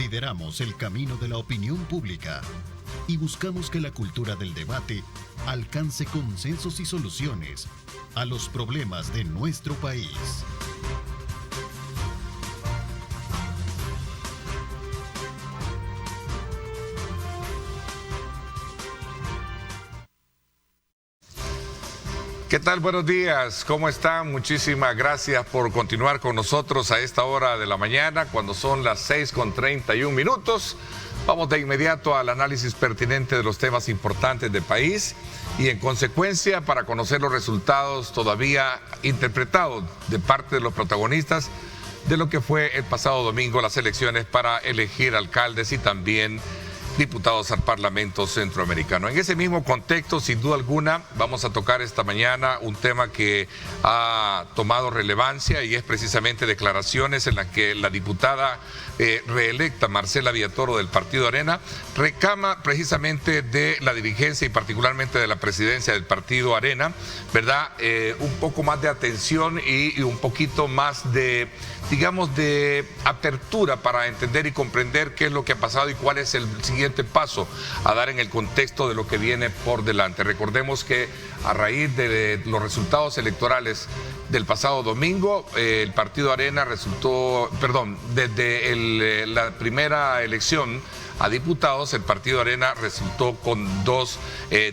Lideramos el camino de la opinión pública y buscamos que la cultura del debate alcance consensos y soluciones a los problemas de nuestro país. ¿Qué tal? Buenos días, ¿cómo están? Muchísimas gracias por continuar con nosotros a esta hora de la mañana, cuando son las 6:31. Vamos de inmediato al análisis pertinente de los temas importantes del país y en consecuencia para conocer los resultados todavía interpretados de parte de los protagonistas de lo que fue el pasado domingo las elecciones para elegir alcaldes y también diputados al Parlamento Centroamericano. En ese mismo contexto, sin duda alguna, vamos a tocar esta mañana un tema que ha tomado relevancia y es precisamente declaraciones en las que la diputada reelecta Marcela Villatoro del Partido Arena reclama precisamente de la dirigencia y particularmente de la presidencia del Partido Arena, ¿verdad? Un poco más de atención y un poquito más de, digamos, de apertura para entender y comprender qué es lo que ha pasado y cuál es el siguiente paso a dar en el contexto de lo que viene por delante. Recordemos que a raíz de los resultados electorales del pasado domingo, el Partido Arena desde la primera elección a diputados, el Partido Arena resultó con dos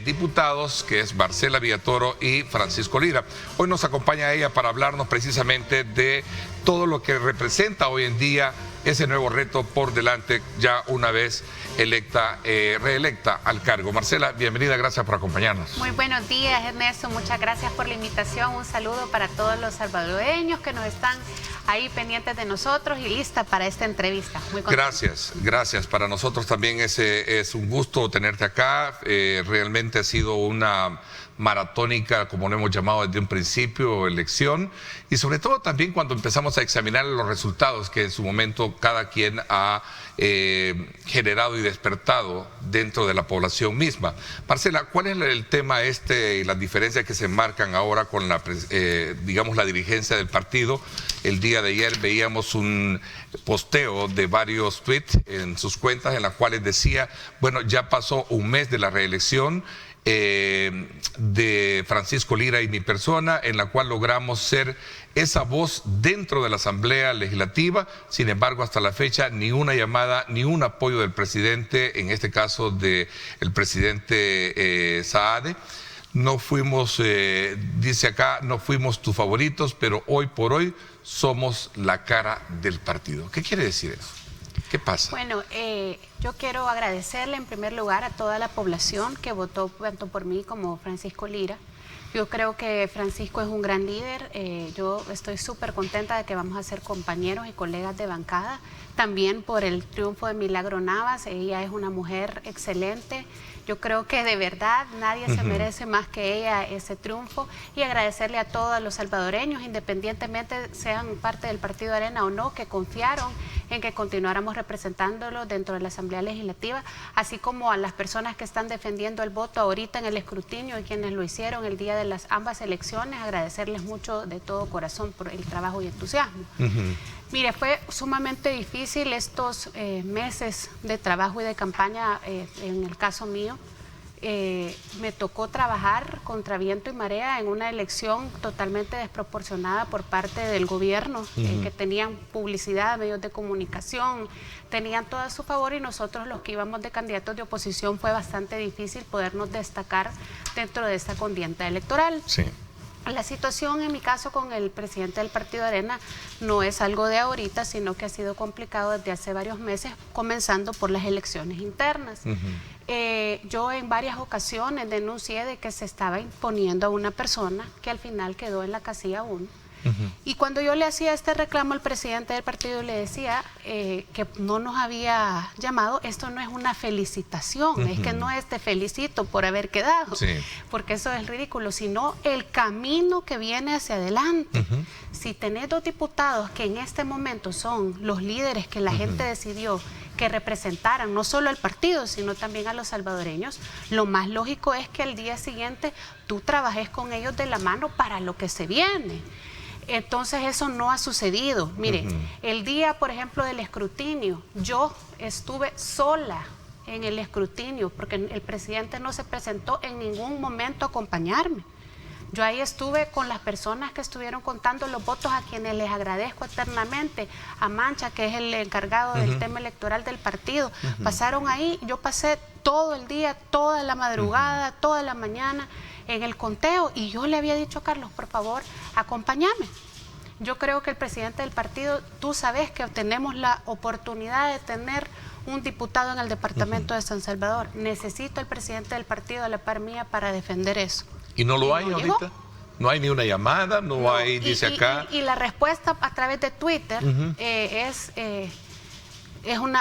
diputados, que es Marcela Villatoro y Francisco Lira. Hoy nos acompaña ella para hablarnos precisamente de todo lo que representa hoy en día ese nuevo reto por delante, ya una vez reelecta al cargo. Marcela, bienvenida, gracias por acompañarnos. Muy buenos días, Ernesto, muchas gracias por la invitación. Un saludo para todos los salvadoreños que nos están ahí pendientes de nosotros y lista para esta entrevista. Muy contenta. Gracias. Para nosotros también es un gusto tenerte acá. Realmente ha sido una maratónica, como lo hemos llamado desde un principio, elección, y sobre todo también cuando empezamos a examinar los resultados que en su momento cada quien ha generado y despertado dentro de la población misma. Marcela, ¿cuál es el tema y las diferencias que se marcan ahora con la dirigencia del partido? El día de ayer veíamos un posteo de varios tweets en sus cuentas en las cuales decía, bueno, ya pasó un mes de la reelección de Francisco Lira y mi persona, en la cual logramos ser esa voz dentro de la Asamblea Legislativa. Sin embargo, hasta la fecha, ni una llamada, ni un apoyo del presidente, en este caso del presidente Saade. No fuimos, dice acá, no fuimos tus favoritos, pero hoy por hoy somos la cara del partido. ¿Qué quiere decir eso? ¿Qué pasa? Bueno, yo quiero agradecerle en primer lugar a toda la población que votó tanto por mí como Francisco Lira. Yo creo que Francisco es un gran líder. Yo estoy súper contenta de que vamos a ser compañeros y colegas de bancada. También por el triunfo de Milagro Navas. Ella es una mujer excelente. Yo creo que de verdad nadie se merece más que ella ese triunfo, y agradecerle a todos los salvadoreños, independientemente sean parte del Partido Arena o no, que confiaron en que continuáramos representándolo dentro de la Asamblea Legislativa, así como a las personas que están defendiendo el voto ahorita en el escrutinio y quienes lo hicieron el día de ambas elecciones, agradecerles mucho de todo corazón por el trabajo y entusiasmo. Mire, fue sumamente difícil estos meses de trabajo y de campaña. En el caso mío, me tocó trabajar contra viento y marea en una elección totalmente desproporcionada por parte del gobierno, que tenían publicidad, medios de comunicación, tenían todo a su favor, y nosotros los que íbamos de candidatos de oposición fue bastante difícil podernos destacar dentro de esta contienda electoral. Sí. La situación en mi caso con el presidente del Partido Arena no es algo de ahorita, sino que ha sido complicado desde hace varios meses, comenzando por las elecciones internas. Yo en varias ocasiones denuncié de que se estaba imponiendo a una persona que al final quedó en la casilla 1. Y cuando yo le hacía este reclamo al presidente del partido, le decía que no nos había llamado, esto no es una felicitación, es que no es te felicito por haber quedado, porque eso es ridículo, sino el camino que viene hacia adelante. Si tenés dos diputados que en este momento son los líderes que la gente decidió que representaran no solo al partido, sino también a los salvadoreños, lo más lógico es que al día siguiente tú trabajes con ellos de la mano para lo que se viene. Entonces eso no ha sucedido. Mire, el día, por ejemplo, del escrutinio, yo estuve sola en el escrutinio porque el presidente no se presentó en ningún momento a acompañarme. Yo ahí estuve con las personas que estuvieron contando los votos, a quienes les agradezco eternamente, a Mancha, que es el encargado del tema electoral del partido. Pasaron ahí, yo pasé todo el día, toda la madrugada, toda la mañana en el conteo, y yo le había dicho a Carlos, por favor, acompáñame. Yo creo que el presidente del partido, tú sabes que tenemos la oportunidad de tener un diputado en el departamento de San Salvador. Necesito al presidente del partido a la par mía para defender eso. ¿Y no lo hay ahorita? Llegó. No hay ni una llamada, no hay, dice acá. Y la respuesta a través de Twitter a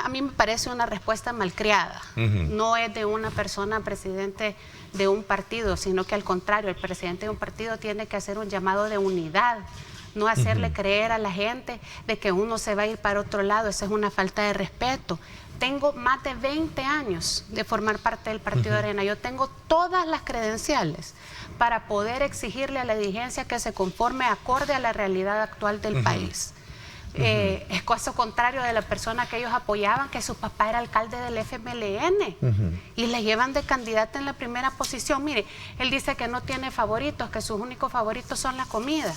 mí me parece una respuesta malcriada. No es de una persona presidente de un partido, sino que al contrario, el presidente de un partido tiene que hacer un llamado de unidad, no hacerle creer a la gente de que uno se va a ir para otro lado. Esa es una falta de respeto. Tengo más de 20 años de formar parte del Partido Arena. Yo tengo todas las credenciales para poder exigirle a la dirigencia que se conforme acorde a la realidad actual del país. Es caso contrario de la persona que ellos apoyaban, que su papá era alcalde del FMLN y le llevan de candidata en la primera posición. Mire, él dice que no tiene favoritos, que sus únicos favoritos son la comida.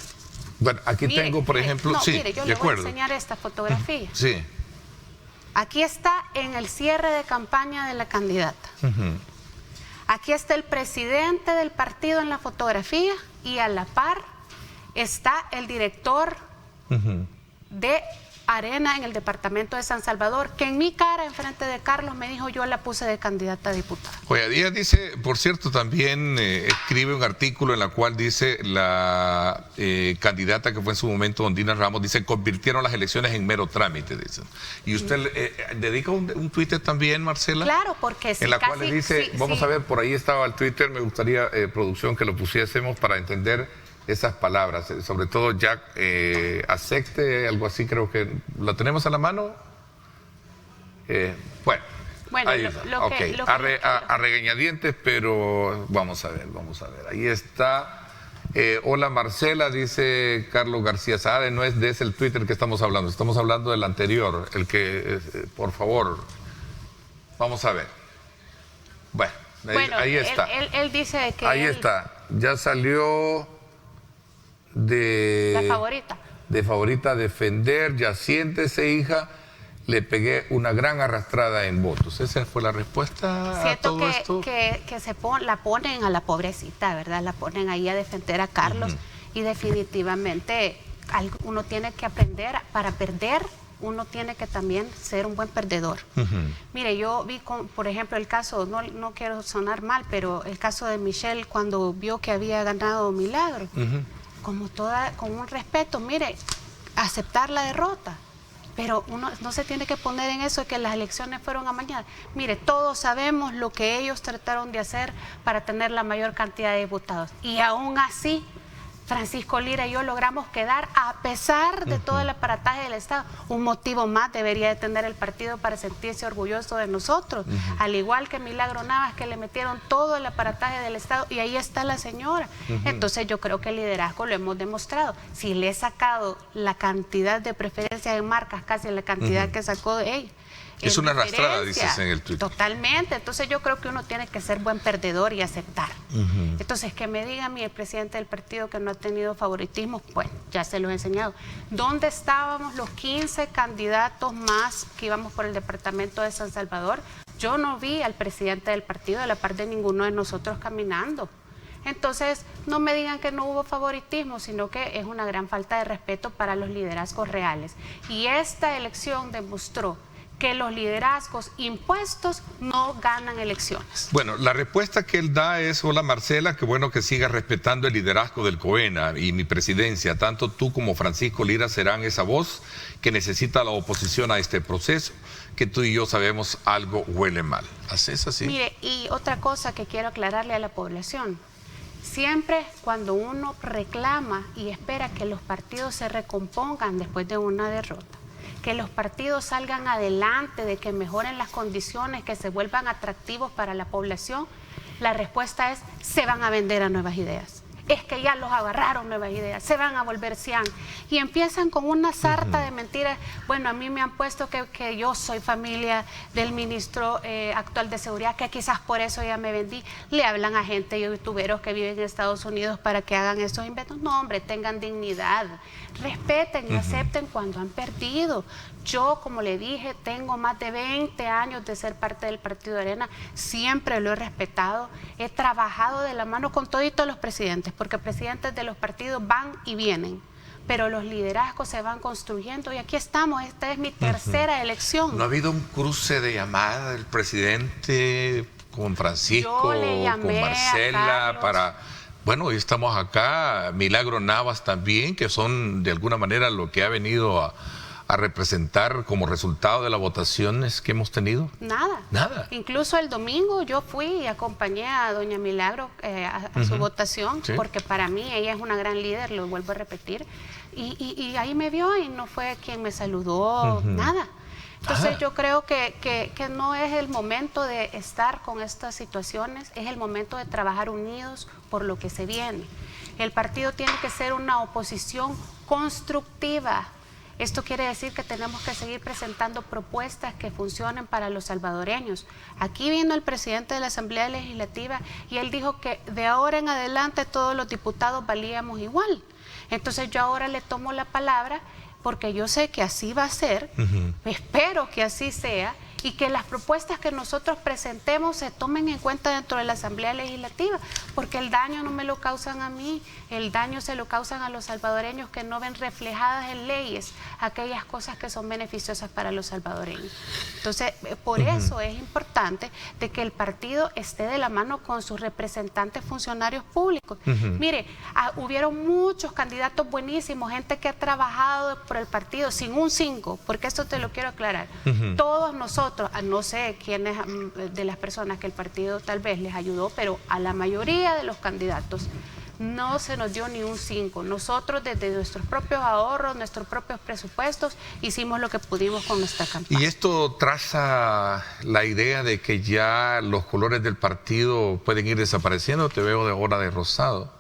Bueno, aquí mire, tengo, por ejemplo, no, sí, mire, yo le voy a enseñar esta fotografía. Sí. Aquí está en el cierre de campaña de la candidata. Aquí está el presidente del partido en la fotografía y a la par está el director de Arena en el departamento de San Salvador, que en mi cara, enfrente de Carlos, me dijo: yo la puse de candidata a diputada. Joya Díaz dice, por cierto, también escribe un artículo en el cual dice la candidata que fue en su momento Ondina Ramos, dice, convirtieron las elecciones en mero trámite, dicen. Y usted dedica un Twitter también, Marcela. Claro, porque en la cual le dice, vamos a ver, por ahí estaba el Twitter, me gustaría, producción, que lo pusiésemos para entender esas palabras, sobre todo Jack acepte, algo así, creo que la tenemos a la mano. Bueno, ahí está. A regañadientes, pero vamos a ver. Ahí está. Hola Marcela, dice Carlos García Saade, no es de ese el Twitter que estamos hablando del anterior, el que, por favor, vamos a ver. Bueno, ahí está. Él dice que ahí está, ya salió de favorita defender, ya siéntese, hija, le pegué una gran arrastrada en votos. Esa fue la respuesta. Siento a todo esto. que la ponen a la pobrecita, ¿verdad? La ponen ahí a defender a Carlos y definitivamente uno tiene que aprender, para perder, uno tiene que también ser un buen perdedor. Mire, yo vi, por ejemplo, el caso, no quiero sonar mal, pero el caso de Michelle cuando vio que había ganado Milagro. Con un respeto, mire, aceptar la derrota, pero uno no se tiene que poner en eso de que las elecciones fueron amañadas. Mire, todos sabemos lo que ellos trataron de hacer para tener la mayor cantidad de diputados, y aún así Francisco Lira y yo logramos quedar a pesar de todo el aparataje del Estado. Un motivo más debería de tener el partido para sentirse orgulloso de nosotros, al igual que Milagro Navas, que le metieron todo el aparataje del Estado y ahí está la señora. Entonces yo creo que el liderazgo lo hemos demostrado. Si le he sacado la cantidad de preferencias en marcas, casi la cantidad que sacó de ella. Es una arrastrada, dices en el Twitter. Totalmente. Entonces yo creo que uno tiene que ser buen perdedor y aceptar. Entonces que me diga a mí el presidente del partido que no ha tenido favoritismo, bueno, ya se los he enseñado. ¿Dónde estábamos los 15 candidatos más que íbamos por el departamento de San Salvador? Yo no vi al presidente del partido a la par de ninguno de nosotros caminando. Entonces, no me digan que no hubo favoritismo, sino que es una gran falta de respeto para los liderazgos reales. Y esta elección demostró que los liderazgos impuestos no ganan elecciones. Bueno, la respuesta que él da es: hola Marcela, qué bueno que sigas respetando el liderazgo del COENA y mi presidencia. Tanto tú como Francisco Lira serán esa voz que necesita la oposición a este proceso, que tú y yo sabemos algo huele mal. ¿Haces así? Mire, y otra cosa que quiero aclararle a la población. Siempre cuando uno reclama y espera que los partidos se recompongan después de una derrota, que los partidos salgan adelante, de que mejoren las condiciones, que se vuelvan atractivos para la población, la respuesta es: se van a vender a nuevas ideas. es que ya los agarraron nuevas ideas, se van a volver cian. Y empiezan con una sarta de mentiras. Bueno, a mí me han puesto que yo soy familia del ministro actual de Seguridad, que quizás por eso ya me vendí. Le hablan a gente, youtuberos que viven en Estados Unidos para que hagan esos inventos. No, hombre, tengan dignidad, respeten y acepten cuando han perdido. Yo, como le dije, tengo más de 20 años de ser parte del Partido Arena, siempre lo he respetado, he trabajado de la mano con todos los presidentes, porque presidentes de los partidos van y vienen, pero los liderazgos se van construyendo y aquí estamos, esta es mi tercera elección. ¿No ha habido un cruce de llamada del presidente con Francisco, con Marcela, para... Bueno, hoy estamos acá, Milagro Navas también, que son de alguna manera lo que ha venido a representar como resultado de las votaciones que hemos tenido? Nada. Incluso el domingo yo fui y acompañé a doña Milagro a su votación, porque para mí ella es una gran líder, lo vuelvo a repetir, y ahí me vio y no fue quien me saludó, nada. Entonces yo creo que no es el momento de estar con estas situaciones, es el momento de trabajar unidos por lo que se viene. El partido tiene que ser una oposición constructiva. Esto quiere decir que tenemos que seguir presentando propuestas que funcionen para los salvadoreños. Aquí vino el presidente de la Asamblea Legislativa y él dijo que de ahora en adelante todos los diputados valíamos igual. Entonces yo ahora le tomo la palabra porque yo sé que así va a ser, espero que así sea, y que las propuestas que nosotros presentemos se tomen en cuenta dentro de la Asamblea Legislativa, porque el daño no me lo causan a mí, el daño se lo causan a los salvadoreños que no ven reflejadas en leyes aquellas cosas que son beneficiosas para los salvadoreños. Entonces, por eso es importante de que el partido esté de la mano con sus representantes funcionarios públicos. Mire, hubieron muchos candidatos buenísimos, gente que ha trabajado por el partido sin un 5, porque esto te lo quiero aclarar. Todos nosotros, no sé quiénes de las personas que el partido tal vez les ayudó, pero a la mayoría de los candidatos no se nos dio ni un 5. Nosotros desde nuestros propios ahorros, nuestros propios presupuestos, hicimos lo que pudimos con nuestra campaña. ¿Y esto traza la idea de que ya los colores del partido pueden ir desapareciendo? Te veo de ahora de rosado.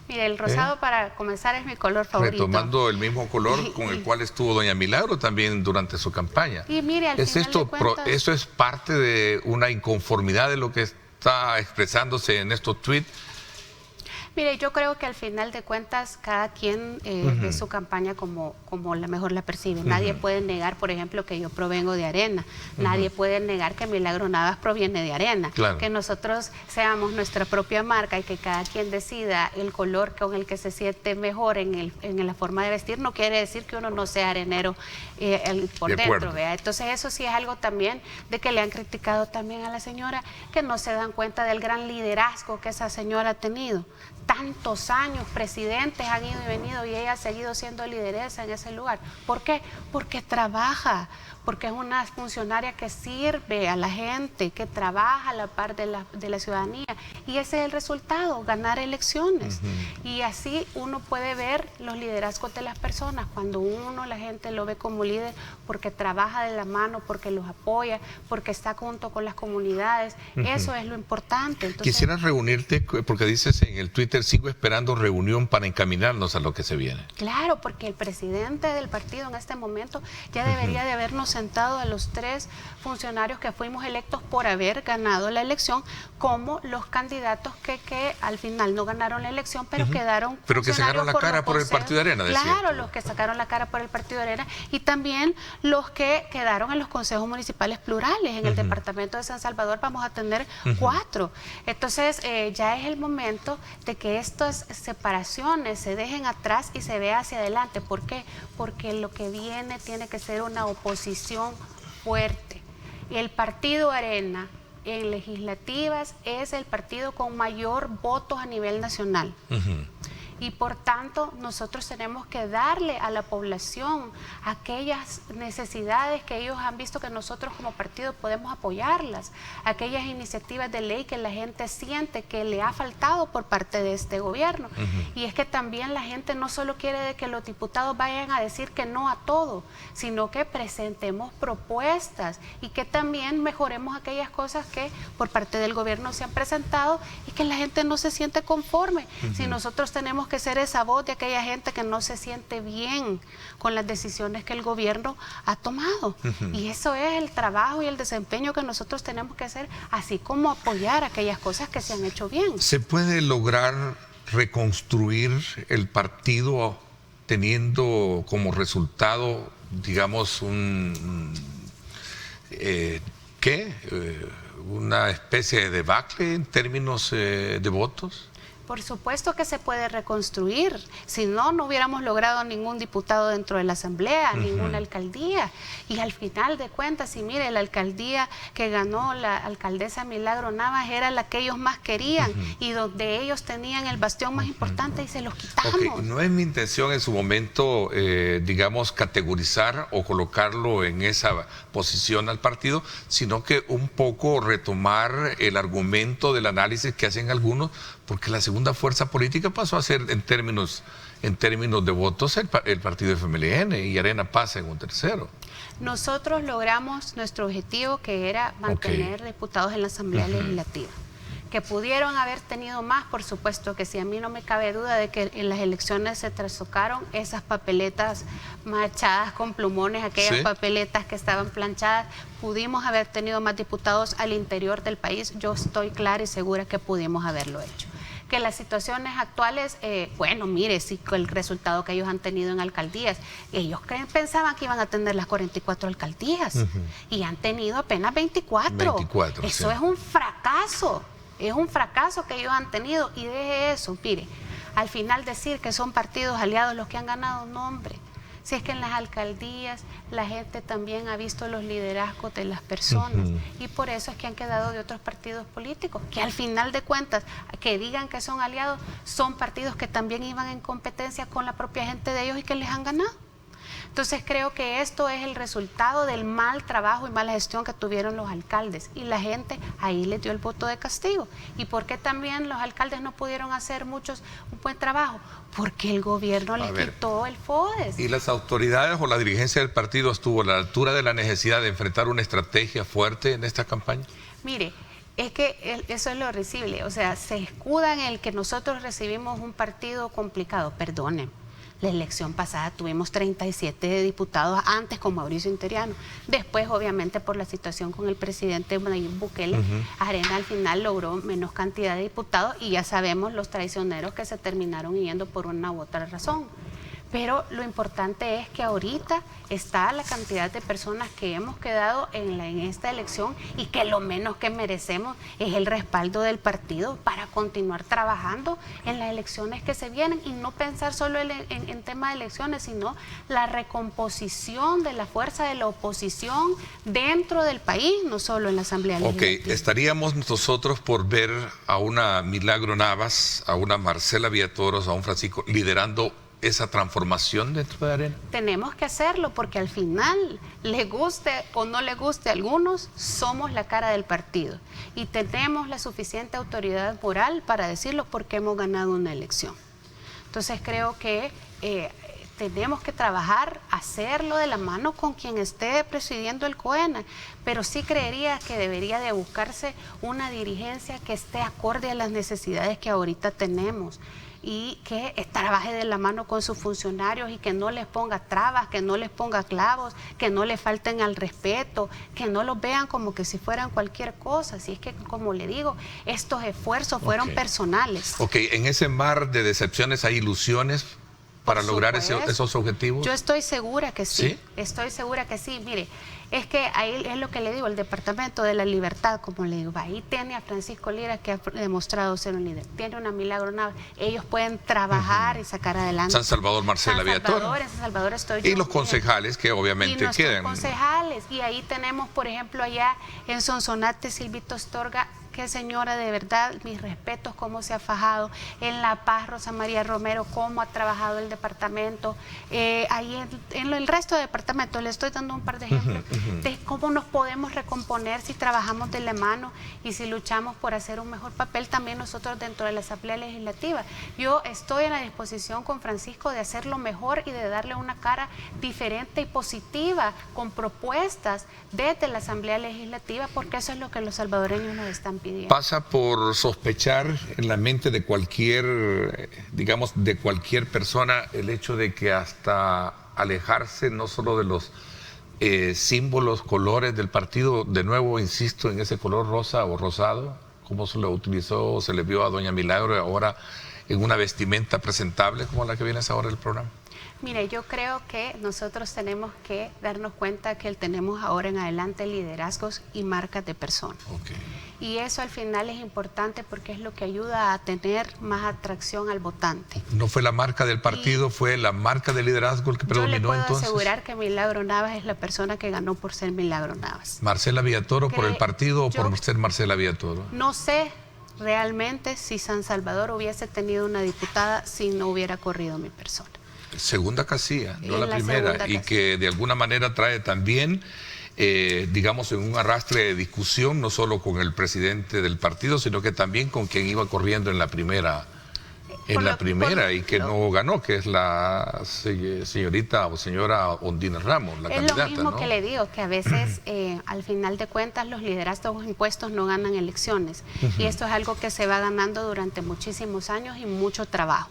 Mire, el rosado para comenzar es mi color favorito. Retomando el mismo color con el cual estuvo doña Milagro también durante su campaña. Y mire, al final de cuentas, ¿eso es parte de una inconformidad de lo que está expresándose en estos tweets? Mire, yo creo que al final de cuentas cada quien ve su campaña como la mejor la percibe. Nadie puede negar, por ejemplo, que yo provengo de Arena. Nadie puede negar que Milagro Navas proviene de Arena. Claro. Que nosotros seamos nuestra propia marca y que cada quien decida el color con el que se siente mejor en la forma de vestir, no quiere decir que uno no sea arenero por dentro, ¿vea? Entonces eso sí es algo también de que le han criticado también a la señora, que no se dan cuenta del gran liderazgo que esa señora ha tenido. Tantos años, presidentes han ido y venido y ella ha seguido siendo lideresa en ese lugar. ¿Por qué? Porque trabaja, porque es una funcionaria que sirve a la gente, que trabaja a la par de la ciudadanía. Y ese es el resultado, ganar elecciones. Y así uno puede ver los liderazgos de las personas, cuando la gente lo ve como líder, porque trabaja de la mano, porque los apoya, porque está junto con las comunidades. Eso es lo importante. Entonces, quisiera reunirte, porque dices en el Twitter, sigo esperando reunión para encaminarnos a lo que se viene. Claro, porque el presidente del partido en este momento ya debería de habernos sentado a los 3 funcionarios que fuimos electos por haber ganado la elección, como los candidatos que al final no ganaron la elección, pero quedaron pero que sacaron la cara por el Partido Arena. Claro, los que sacaron la cara por el Partido Arena y también los que quedaron en los consejos municipales plurales. En el departamento de San Salvador vamos a tener 4. Entonces ya es el momento de que estas separaciones se dejen atrás y se vea hacia adelante. ¿Por qué? Porque lo que viene tiene que ser una oposición fuerte. Y el Partido Arena en legislativas es el partido con mayor votos a nivel nacional. y por tanto nosotros tenemos que darle a la población aquellas necesidades que ellos han visto que nosotros como partido podemos apoyarlas, aquellas iniciativas de ley que la gente siente que le ha faltado por parte de este gobierno. Y es que también la gente no solo quiere de que los diputados vayan a decir que no a todo, sino que presentemos propuestas y que también mejoremos aquellas cosas que por parte del gobierno se han presentado y que la gente no se siente conforme. Si nosotros tenemos que ser esa voz de aquella gente que no se siente bien con las decisiones que el gobierno ha tomado. Y eso es el trabajo y el desempeño que nosotros tenemos que hacer, así como apoyar aquellas cosas que se han hecho bien. ¿Se puede lograr reconstruir el partido teniendo como resultado, digamos, una especie de debacle en términos de votos? Por supuesto que se puede reconstruir, si no, no hubiéramos logrado ningún diputado dentro de la asamblea, ninguna alcaldía. Y al final de cuentas, y mire, la alcaldía que ganó la alcaldesa Milagro Navas era la que ellos más querían y donde ellos tenían el bastión más importante y se los quitamos. Okay. No es mi intención en su momento, digamos, categorizar o colocarlo en esa posición al partido, sino que un poco retomar el argumento del análisis que hacen algunos, porque la segunda fuerza política pasó a ser en términos de votos el partido FMLN y Arena pasa en un tercero. Nosotros logramos nuestro objetivo, que era mantener diputados en la Asamblea Legislativa. Que pudieron haber tenido más, por supuesto que sí. A mí no me cabe duda de que en las elecciones se trastocaron esas papeletas manchadas con plumones, aquellas papeletas que estaban planchadas. Pudimos haber tenido más diputados al interior del país. Yo estoy clara y segura que pudimos haberlo hecho. Que las situaciones actuales, bueno, mire, sí, el resultado que ellos han tenido en alcaldías, ellos pensaban que iban a tener las 44 alcaldías y han tenido apenas 24. Eso es un fracaso. Es un fracaso que ellos han tenido y de eso, mire, al final decir que son partidos aliados los que han ganado, no, hombre. Si es que en las alcaldías la gente también ha visto los liderazgos de las personas y por eso es que han quedado de otros partidos políticos, que al final de cuentas, que digan que son aliados, son partidos que también iban en competencia con la propia gente de ellos y que les han ganado. Entonces creo que esto es el resultado del mal trabajo y mala gestión que tuvieron los alcaldes y la gente ahí les dio el voto de castigo. ¿Y por qué también los alcaldes no pudieron hacer un buen trabajo? Porque el gobierno les quitó el FODES. ¿Y las autoridades o la dirigencia del partido estuvo a la altura de la necesidad de enfrentar una estrategia fuerte en esta campaña? Mire, es que eso es lo risible, o sea, se escudan en el que nosotros recibimos un partido complicado, perdonen. La elección pasada tuvimos 37 diputados antes con Mauricio Interiano. Después, obviamente, por la situación con el presidente Nayib Bukele, Arena al final logró menos cantidad de diputados y ya sabemos los traicioneros que se terminaron yendo por una u otra razón. Pero lo importante es que ahorita está la cantidad de personas que hemos quedado en esta elección y que lo menos que merecemos es el respaldo del partido para continuar trabajando en las elecciones que se vienen y no pensar solo en tema de elecciones, sino la recomposición de la fuerza de la oposición dentro del país, no solo en la Asamblea Legislativa. Estaríamos nosotros por ver a una Milagro Navas, a una Marcela Villatoros, a un Francisco liderando esa transformación dentro de Arena. Tenemos que hacerlo porque al final, les guste o no les guste a algunos, somos la cara del partido y tenemos la suficiente autoridad moral para decirlo porque hemos ganado una elección. Entonces creo que tenemos que trabajar, hacerlo de la mano con quien esté presidiendo el COENA, pero sí creería que debería de buscarse una dirigencia que esté acorde a las necesidades que ahorita tenemos y que trabaje de la mano con sus funcionarios y que no les ponga trabas, que no les ponga clavos, que no les falten al respeto, que no los vean como que si fueran cualquier cosa. Así es que, como le digo, estos esfuerzos fueron personales. En ese mar de decepciones hay ilusiones para lograr esos objetivos. Yo estoy segura que sí. Estoy segura que sí. Mire, es que ahí es lo que le digo, el Departamento de la Libertad, como le digo, ahí tiene a Francisco Lira, que ha demostrado ser un líder, tiene una Milagro Navas, ellos pueden trabajar y sacar adelante. San Salvador, Marcela Villatoros. En San Salvador estoy yo. Y los concejales que obviamente quedan. Concejales, y ahí tenemos, por ejemplo, allá en Sonsonate, Silvito Astorga, qué señora, de verdad, mis respetos, cómo se ha fajado. En La Paz, Rosa María Romero, cómo ha trabajado el departamento. Ahí en el resto de departamentos, le estoy dando un par de ejemplos de cómo nos podemos recomponer si trabajamos de la mano y si luchamos por hacer un mejor papel también nosotros dentro de la Asamblea Legislativa. Yo estoy en la disposición con Francisco de hacerlo mejor y de darle una cara diferente y positiva, con propuestas desde la Asamblea Legislativa, porque eso es lo que los salvadoreños nos están pidiendo. Pasa por sospechar en la mente de cualquier, digamos, de cualquier persona el hecho de que hasta alejarse no solo de los símbolos, colores del partido, de nuevo insisto en ese color rosa o rosado, como se lo utilizó, se le vio a doña Milagro ahora en una vestimenta presentable como la que viene ahora del programa. Mire, yo creo que nosotros tenemos que darnos cuenta que tenemos ahora en adelante liderazgos y marcas de personas. Okay. Y eso al final es importante porque es lo que ayuda a tener más atracción al votante. ¿No fue la marca del partido, fue la marca de liderazgo el que predominó entonces? Yo le puedo asegurar que Milagro Navas es la persona que ganó por ser Milagro Navas. ¿Marcela Villatoro por el partido o por ser Marcela Villatoro? No sé realmente si San Salvador hubiese tenido una diputada si no hubiera corrido mi persona. Segunda casilla, no la primera, y que de alguna manera trae también, digamos, en un arrastre de discusión, no solo con el presidente del partido, sino que también con quien iba corriendo en la primera, y que no ganó, que es la señorita o señora Ondina Ramos, la candidata. Es lo mismo, ¿no? que le digo, que a veces, al final de cuentas, los liderazgos impuestos no ganan elecciones, y esto es algo que se va ganando durante muchísimos años y mucho trabajo.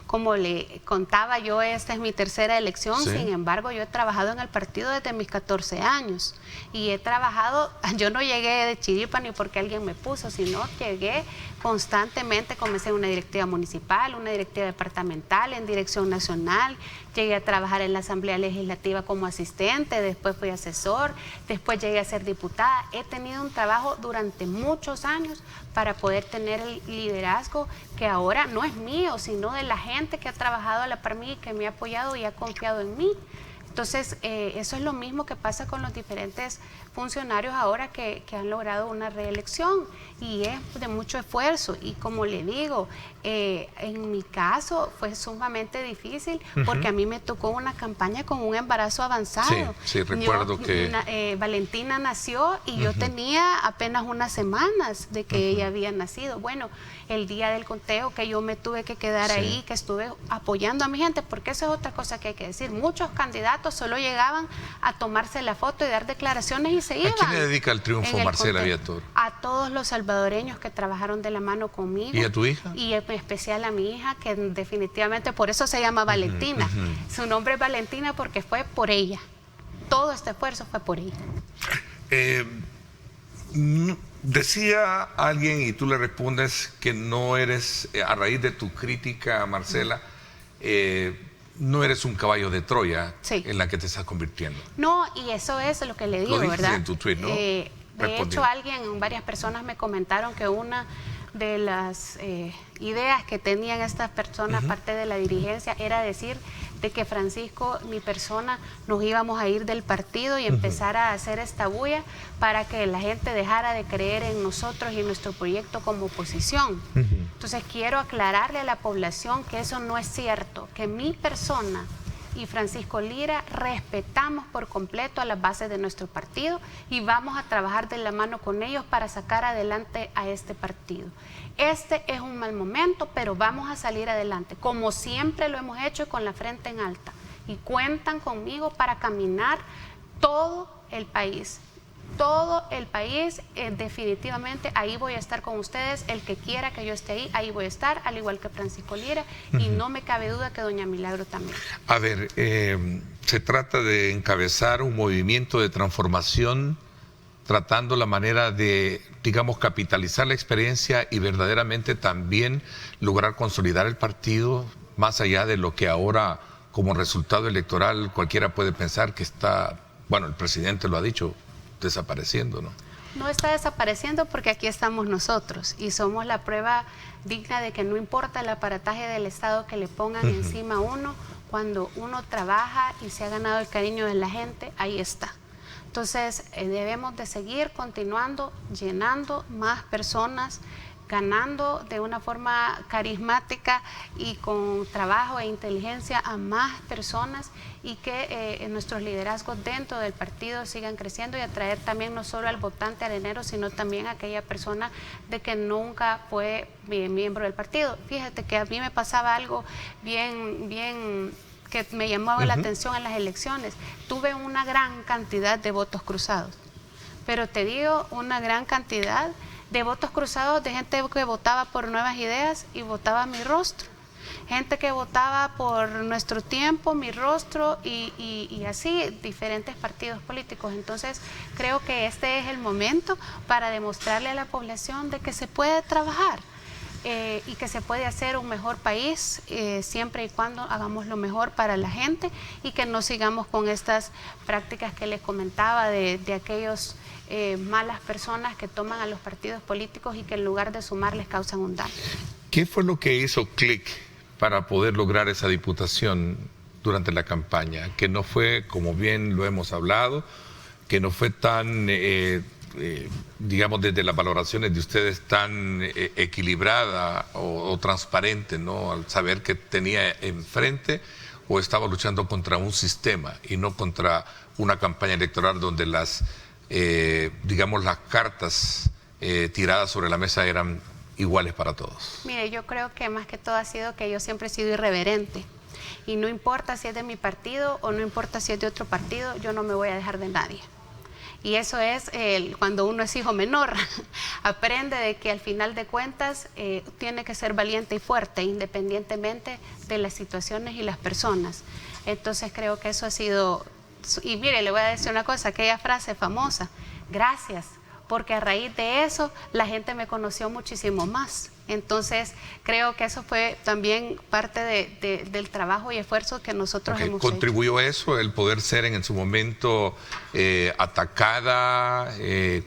Como le contaba yo, esta es mi tercera elección, sin embargo yo he trabajado en el partido desde mis 14 años y he trabajado, yo no llegué de chiripa ni porque alguien me puso, sino llegué constantemente, comencé en una directiva municipal, una directiva departamental, en dirección nacional, llegué a trabajar en la Asamblea Legislativa como asistente, después fui asesor, después llegué a ser diputada. He tenido un trabajo durante muchos años para poder tener el liderazgo que ahora no es mío, sino de la gente que ha trabajado a la par mí, que me ha apoyado y ha confiado en mí. Entonces, eso es lo mismo que pasa con los diferentes funcionarios ahora que han logrado una reelección y es de mucho esfuerzo. Y como le digo, en mi caso fue sumamente difícil porque a mí me tocó una campaña con un embarazo avanzado. Sí, recuerdo que... Valentina nació y yo tenía apenas unas semanas de que ella había nacido. Bueno, el día del conteo que yo me tuve que quedar ahí, que estuve apoyando a mi gente, porque eso es otra cosa que hay que decir. Muchos candidatos solo llegaban a tomarse la foto y dar declaraciones y se iban. ¿A quién le dedica el triunfo Marcela Villatoro? A todos los salvadoreños que trabajaron de la mano conmigo. ¿Y a tu hija? Y en especial a mi hija, que definitivamente por eso se llama Valentina. Su nombre es Valentina porque fue por ella. Todo este esfuerzo fue por ella. Decía alguien, y tú le respondes, que no eres, a raíz de tu crítica, Marcela, no eres un caballo de Troya en la que te estás convirtiendo. No, y eso es lo que le digo, ¿verdad? En tu tweet, ¿no? De hecho, varias personas me comentaron que una de las ideas que tenían estas personas, parte de la dirigencia, era decir de que Francisco, mi persona, nos íbamos a ir del partido y empezar a hacer esta bulla para que la gente dejara de creer en nosotros y en nuestro proyecto como oposición. Entonces quiero aclararle a la población que eso no es cierto, que mi persona y Francisco Lira respetamos por completo a las bases de nuestro partido y vamos a trabajar de la mano con ellos para sacar adelante a este partido. Este es un mal momento, pero vamos a salir adelante, como siempre lo hemos hecho, con la frente en alta. Y cuentan conmigo para caminar todo el país. Todo el país, definitivamente, ahí voy a estar con ustedes. El que quiera que yo esté ahí voy a estar, al igual que Francisco Lira, y no me cabe duda que doña Milagro también. A ver, se trata de encabezar un movimiento de transformación, tratando la manera de, digamos, capitalizar la experiencia y verdaderamente también lograr consolidar el partido, más allá de lo que ahora, como resultado electoral, cualquiera puede pensar que está, bueno, el presidente lo ha dicho, desapareciendo, ¿no? No está desapareciendo porque aquí estamos nosotros y somos la prueba digna de que no importa el aparataje del Estado que le pongan encima a uno, cuando uno trabaja y se ha ganado el cariño de la gente, ahí está. Entonces, debemos de seguir continuando, llenando más personas, ganando de una forma carismática y con trabajo e inteligencia a más personas, y que nuestros liderazgos dentro del partido sigan creciendo y atraer también no solo al votante arenero, sino también a aquella persona de que nunca fue miembro del partido. Fíjate que a mí me pasaba algo bien que me llamaba la atención en las elecciones. Tuve una gran cantidad de votos cruzados, pero te digo, una gran cantidad de votos cruzados de gente que votaba por Nuevas Ideas y votaba Mi Rostro, gente que votaba por Nuestro Tiempo, Mi Rostro y así diferentes partidos políticos. Entonces creo que este es el momento para demostrarle a la población de que se puede trabajar y que se puede hacer un mejor país siempre y cuando hagamos lo mejor para la gente, y que no sigamos con estas prácticas que les comentaba de aquellos malas personas que toman a los partidos políticos y que en lugar de sumar les causan un daño. ¿Qué fue lo que hizo clic para poder lograr esa diputación durante la campaña? Que no fue, como bien lo hemos hablado, que no fue tan, digamos, desde las valoraciones de ustedes tan equilibrada o transparente, ¿no? Al saber que tenía enfrente o estaba luchando contra un sistema y no contra una campaña electoral donde las digamos, las cartas tiradas sobre la mesa eran iguales para todos. Mire, yo creo que más que todo ha sido que yo siempre he sido irreverente, y no importa si es de mi partido o no importa si es de otro partido, yo no me voy a dejar de nadie. Y eso es cuando uno es hijo menor, aprende de que al final de cuentas tiene que ser valiente y fuerte, independientemente de las situaciones y las personas. Entonces creo que eso ha sido... Y mire, le voy a decir una cosa, aquella frase famosa, gracias, porque a raíz de eso la gente me conoció muchísimo más. Entonces creo que eso fue también parte del trabajo y esfuerzo que nosotros hemos hecho. ¿Contribuyó eso, el poder ser en su momento atacada,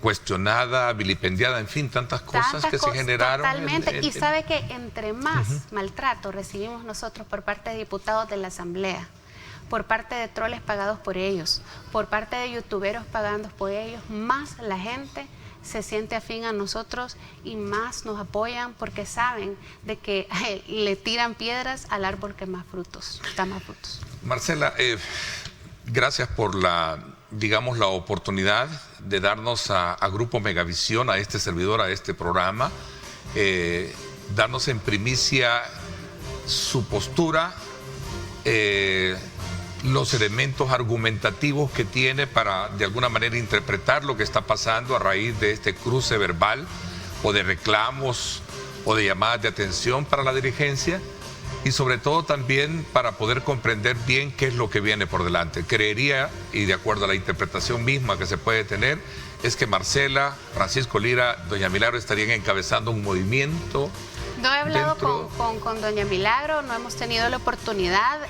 cuestionada, vilipendiada, en fin, tantas cosas que se generaron? Totalmente, y sabe que entre más maltrato recibimos nosotros por parte de diputados de la Asamblea, por parte de troles pagados por ellos, por parte de youtuberos pagados por ellos, más la gente se siente afín a nosotros y más nos apoyan, porque saben de que le tiran piedras al árbol que más frutos, da más frutos. Marcela, gracias por digamos, la oportunidad de darnos a Grupo Megavisión, a este servidor, a este programa, darnos en primicia su postura, los elementos argumentativos que tiene para de alguna manera interpretar lo que está pasando a raíz de este cruce verbal o de reclamos o de llamadas de atención para la dirigencia, y sobre todo también para poder comprender bien qué es lo que viene por delante. Creería, y de acuerdo a la interpretación misma que se puede tener, es que Marcela, Francisco Lira, doña Milagro estarían encabezando un movimiento. No he hablado con doña Milagro, no hemos tenido la oportunidad,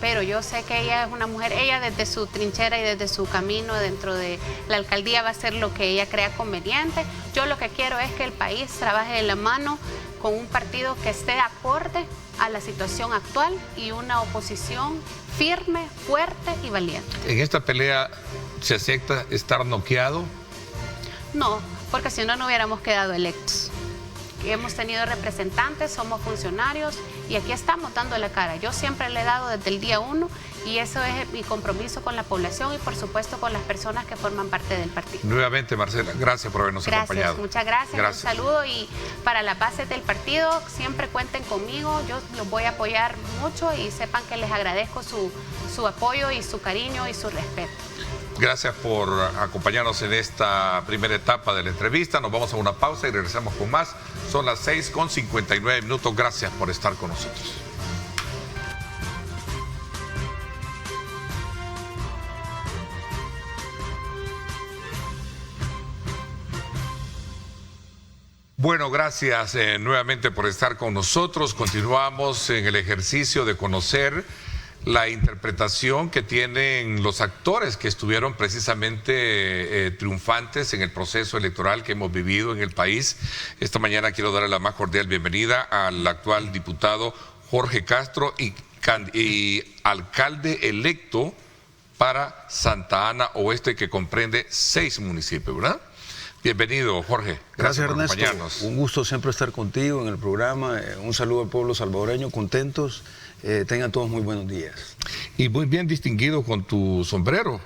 pero yo sé que ella es una mujer, ella desde su trinchera y desde su camino dentro de la alcaldía va a hacer lo que ella crea conveniente. Yo lo que quiero es que el país trabaje de la mano con un partido que esté acorde a la situación actual y una oposición firme, fuerte y valiente. ¿En esta pelea se acepta estar noqueado? No, porque si no, no hubiéramos quedado electos. Hemos tenido representantes, somos funcionarios y aquí estamos dando la cara. Yo siempre le he dado desde el día 1 y eso es mi compromiso con la población y por supuesto con las personas que forman parte del partido. Nuevamente, Marcela, gracias por habernos acompañado. Muchas gracias. Un saludo, y para las bases del partido siempre cuenten conmigo, yo los voy a apoyar mucho y sepan que les agradezco su apoyo y su cariño y su respeto. Gracias por acompañarnos en esta primera etapa de la entrevista. Nos vamos a una pausa y regresamos con más. Son las 6:59. Gracias por estar con nosotros. Bueno, gracias nuevamente por estar con nosotros. Continuamos en el ejercicio de conocer la interpretación que tienen los actores que estuvieron precisamente triunfantes en el proceso electoral que hemos vivido en el país. Esta mañana quiero darle la más cordial bienvenida al actual diputado Jorge Castro y alcalde electo para Santa Ana Oeste, que comprende 6 municipios, ¿verdad? Bienvenido, Jorge. Gracias, por Ernesto. acompañarnos. Un gusto siempre estar contigo en el programa. Un saludo al pueblo salvadoreño, contentos. Tengan todos muy buenos días. Y muy bien distinguido con tu sombrero,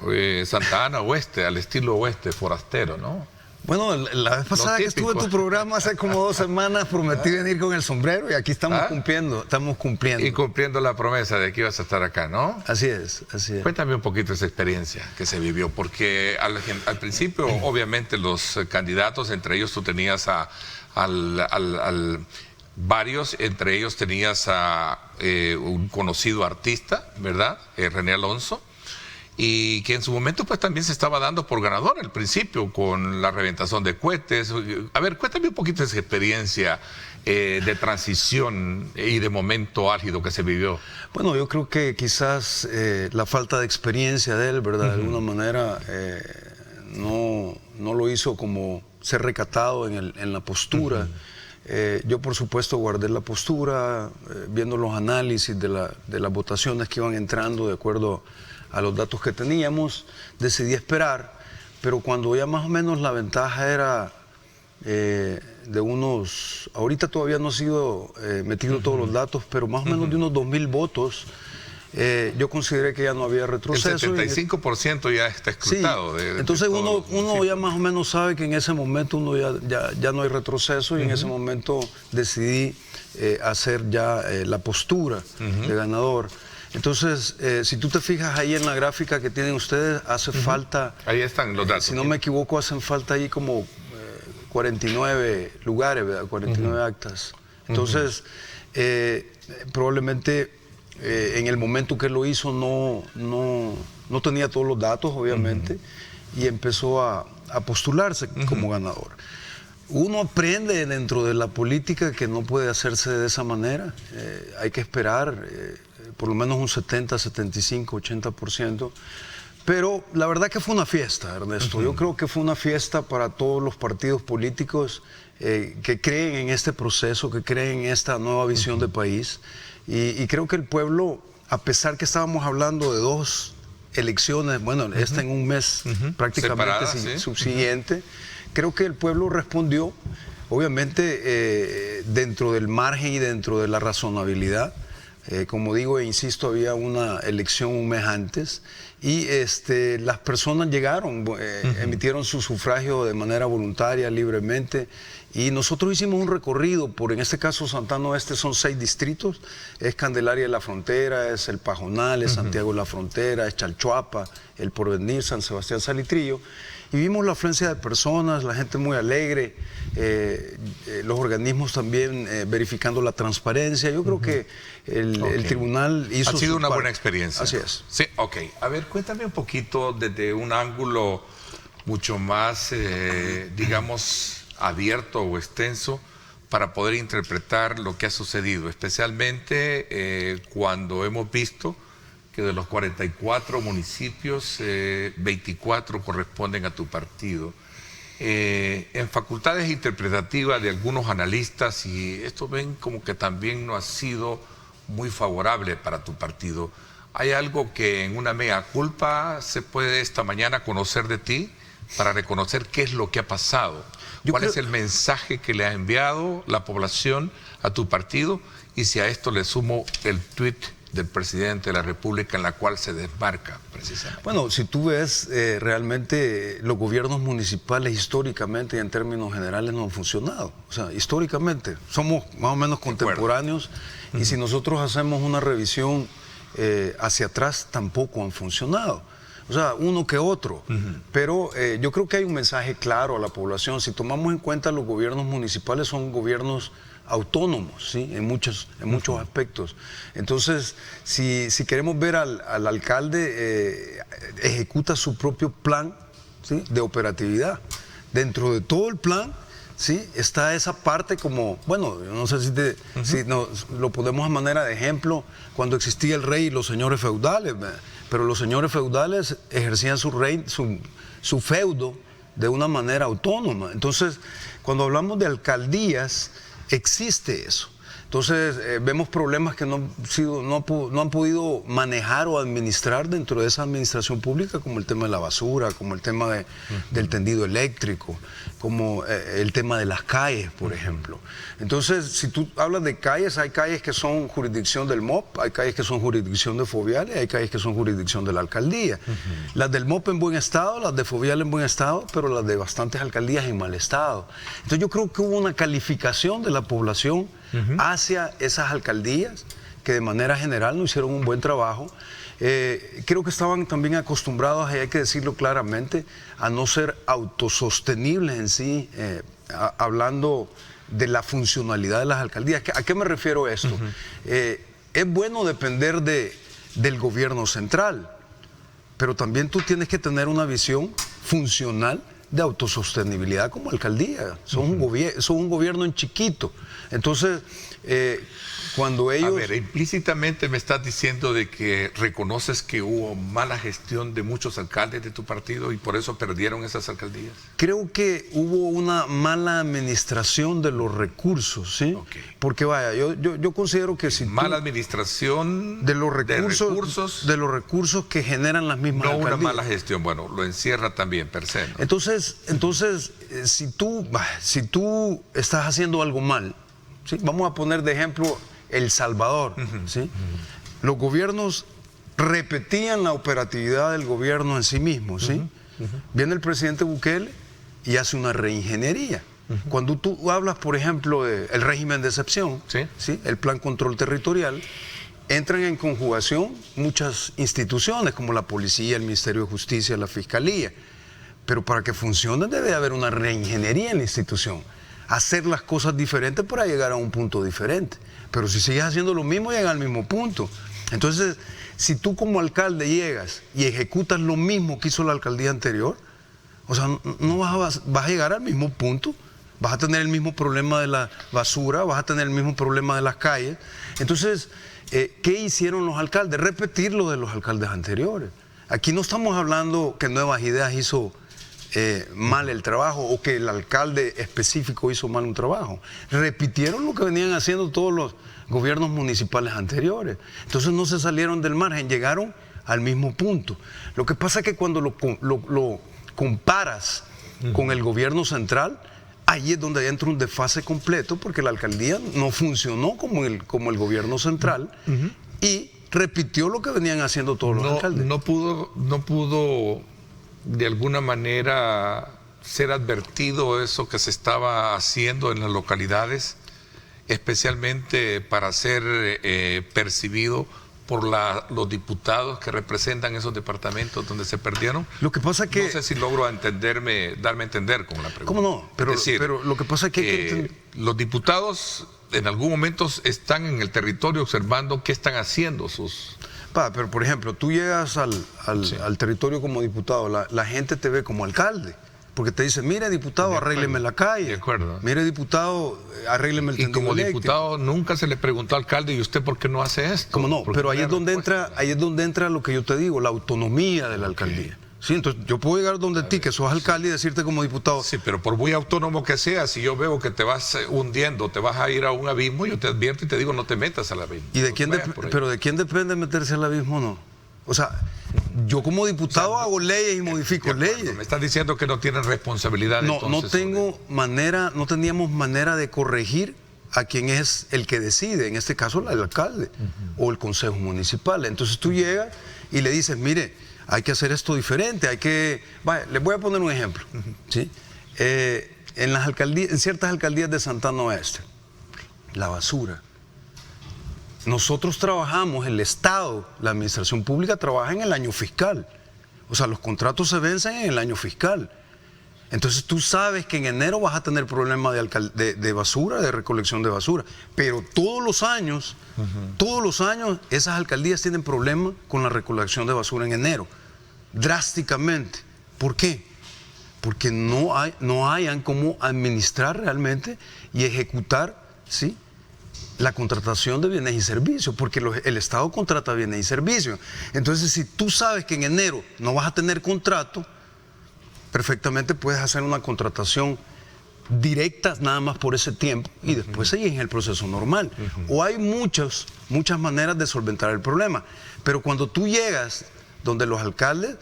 Santa Ana Oeste, al estilo oeste, forastero, ¿no? Bueno, la vez pasada que estuve en tu programa, hace como 2 semanas, prometí venir con el sombrero y aquí estamos cumpliendo. Y cumpliendo la promesa de que ibas a estar acá, ¿no? Así es, así es. Cuéntame un poquito esa experiencia que se vivió, porque al principio, obviamente, los candidatos, entre ellos tú tenías varios, entre ellos tenías a un conocido artista, ¿verdad? René Alonso, y que en su momento pues también se estaba dando por ganador al principio con la reventación de cohetes. A ver, cuéntame un poquito de esa experiencia de transición y de momento álgido que se vivió. Bueno, yo creo que quizás la falta de experiencia de él, ¿verdad? De alguna manera no lo hizo como ser recatado en la postura. Yo, por supuesto, guardé la postura, viendo los análisis de las votaciones que iban entrando de acuerdo a los datos que teníamos. Decidí esperar, pero cuando ya más o menos la ventaja era de unos, ahorita todavía no ha sido metido todos los datos, pero más o menos de unos 2,000 votos, yo consideré que ya no había retroceso. El 75% ya está escrutado. Sí. Entonces uno ya más o menos sabe que en ese momento uno ya no hay retroceso, y en ese momento decidí hacer ya la postura de ganador. Entonces, si tú te fijas ahí en la gráfica que tienen ustedes, hace falta... Ahí están los datos. Si no me equivoco, hacen falta ahí como 49 lugares, ¿verdad? 49 actas. Entonces, probablemente en el momento que lo hizo no tenía todos los datos, obviamente, y empezó a postularse como ganador. Uno aprende dentro de la política que no puede hacerse de esa manera. Hay que esperar por lo menos un 70, 75, 80%. Pero la verdad que fue una fiesta, Ernesto. Yo creo que fue una fiesta para todos los partidos políticos que creen en este proceso, que creen en esta nueva visión de país. Y creo que el pueblo, a pesar que estábamos hablando de 2 elecciones, bueno, esta en un mes prácticamente subsiguiente, creo que el pueblo respondió, obviamente, dentro del margen y dentro de la razonabilidad. Como digo e insisto, había una elección un mes antes y las personas llegaron, emitieron su sufragio de manera voluntaria, libremente, y nosotros hicimos un recorrido por, en este caso, Santa Ana Oeste son 6 distritos, es Candelaria de la Frontera, es El Pajonal, es Santiago de la Frontera, es Chalchuapa, El Porvenir, San Sebastián Salitrillo, y vimos la afluencia de personas, la gente muy alegre, los organismos también verificando la transparencia. Yo creo que el tribunal hizo... Ha sido una buena experiencia. Así es. Sí, ok. A ver, cuéntame un poquito desde un ángulo mucho más, digamos, abierto o extenso, para poder interpretar lo que ha sucedido, especialmente cuando hemos visto que de los 44 municipios, 24 corresponden a tu partido. En facultades interpretativas de algunos analistas, y esto ven como que también no ha sido muy favorable para tu partido. ¿Hay algo que en una mea culpa se puede esta mañana conocer de ti para reconocer qué es lo que ha pasado? ¿Cuál es el mensaje que le ha enviado la población a tu partido? Y si a esto le sumo el tuit del presidente de la República en la cual se desmarca precisamente. Bueno, si tú ves, realmente los gobiernos municipales históricamente y en términos generales no han funcionado. O sea, históricamente somos más o menos contemporáneos y si nosotros hacemos una revisión hacia atrás tampoco han funcionado. O sea, uno que otro. Pero yo creo que hay un mensaje claro a la población. Si tomamos en cuenta, los gobiernos municipales son gobiernos autónomos, ¿sí? en muchos aspectos. Entonces, si queremos ver al alcalde, ejecuta su propio plan, ¿sí? de operatividad. Dentro de todo el plan, ¿sí? está esa parte como, bueno, no sé si lo ponemos a manera de ejemplo, cuando existía el rey y los señores feudales, pero los señores feudales ejercían su feudo de una manera autónoma. Entonces, cuando hablamos de alcaldías, existe eso. Entonces, vemos problemas que no han podido manejar o administrar dentro de esa administración pública, como el tema de la basura, como el tema del tendido eléctrico, como el tema de las calles, por ejemplo. Entonces, si tú hablas de calles, hay calles que son jurisdicción del MOP, hay calles que son jurisdicción de Fovial y hay calles que son jurisdicción de la alcaldía. Las del MOP en buen estado, las de Fovial en buen estado, pero las de bastantes alcaldías en mal estado. Entonces, yo creo que hubo una calificación de la población hacia esas alcaldías que de manera general no hicieron un buen trabajo. Creo que estaban también acostumbrados, y hay que decirlo claramente, a no ser autosostenibles en sí, hablando de la funcionalidad de las alcaldías. ¿A qué me refiero a esto? Es bueno depender del gobierno central, pero también tú tienes que tener una visión funcional de autosostenibilidad como alcaldía. Son un gobierno en chiquito. Entonces, cuando ellos... A ver, implícitamente me estás diciendo de que reconoces que hubo mala gestión de muchos alcaldes de tu partido y por eso perdieron esas alcaldías. Creo que hubo una mala administración de los recursos, ¿sí? Okay. Porque vaya, yo considero que si mala administración de los recursos que generan las mismas alcaldías. No una mala gestión, bueno, lo encierra también per se, ¿no? Entonces, si tú estás haciendo algo mal, ¿sí? Vamos a poner de ejemplo El Salvador, ¿sí? Los gobiernos repetían la operatividad del gobierno en sí mismo, ¿sí? Viene el presidente Bukele y hace una reingeniería. Cuando tú hablas, por ejemplo, del régimen de excepción, ¿sí? El plan control territorial, entran en conjugación muchas instituciones como la policía, el Ministerio de Justicia, la Fiscalía. Pero para que funcione debe haber una reingeniería en la institución. Hacer las cosas diferentes para llegar a un punto diferente. Pero si sigues haciendo lo mismo, llega al mismo punto. Entonces, si tú como alcalde llegas y ejecutas lo mismo que hizo la alcaldía anterior, o sea, no vas a llegar al mismo punto. Vas a tener el mismo problema de la basura, vas a tener el mismo problema de las calles. Entonces, ¿qué hicieron los alcaldes? Repetir lo de los alcaldes anteriores. Aquí no estamos hablando que Nuevas Ideas hizo mal el trabajo o que el alcalde específico hizo mal un trabajo. Repitieron lo que venían haciendo todos los gobiernos municipales anteriores. Entonces no se salieron del margen, llegaron al mismo punto. Lo que pasa es que cuando lo comparas con el gobierno central, ahí es donde entra un desfase completo, porque la alcaldía no funcionó como el gobierno central y repitió lo que venían haciendo todos los alcaldes. No pudo de alguna manera ser advertido eso que se estaba haciendo en las localidades, especialmente para ser percibido por los diputados que representan esos departamentos donde se perdieron. Lo que pasa es que... No sé si logro darme a entender con la pregunta. ¿Cómo no? Pero lo que pasa es que los diputados en algún momento están en el territorio observando qué están haciendo sus... Pero por ejemplo, tú llegas al territorio como diputado, la gente te ve como alcalde, porque te dice, mire diputado, arrégleme la calle. De acuerdo. Mire diputado, arrégleme el tendido eléctrico. Y como eléctrico. diputado nunca se le preguntó al alcalde, ¿y usted por qué no hace esto? ¿Cómo no? Pero ahí es donde entra lo que yo te digo, la autonomía de la alcaldía. Sí, entonces yo puedo llegar donde ti, que sos alcalde, y decirte como diputado. Sí, pero por muy autónomo que seas, si yo veo que te vas hundiendo, te vas a ir a un abismo, yo te advierto y te digo, no te metas al abismo. ¿Y de quién pero de quién depende meterse al abismo o no? O sea, yo como diputado hago leyes y modifico leyes. Me estás diciendo que no tienen responsabilidad. No teníamos manera de corregir a quien es el que decide, en este caso el alcalde o el consejo municipal. Entonces tú llegas y le dices, mire, hay que hacer esto diferente, les voy a poner un ejemplo. ¿Sí? En ciertas alcaldías de Santana Oeste, la basura. Nosotros trabajamos, el Estado, la administración pública trabaja en el año fiscal. O sea, los contratos se vencen en el año fiscal. Entonces tú sabes que en enero vas a tener problemas de basura, de recolección de basura. Pero todos los años, esas alcaldías tienen problemas con la recolección de basura en enero. Drásticamente. ¿Por qué? Porque no hayan cómo administrar realmente y ejecutar, ¿sí?, la contratación de bienes y servicios, porque el Estado contrata bienes y servicios. Entonces, si tú sabes que en enero no vas a tener contrato, perfectamente puedes hacer una contratación directas nada más por ese tiempo y después seguir en el proceso normal. O hay muchas maneras de solventar el problema. Pero cuando tú llegas donde los alcaldes,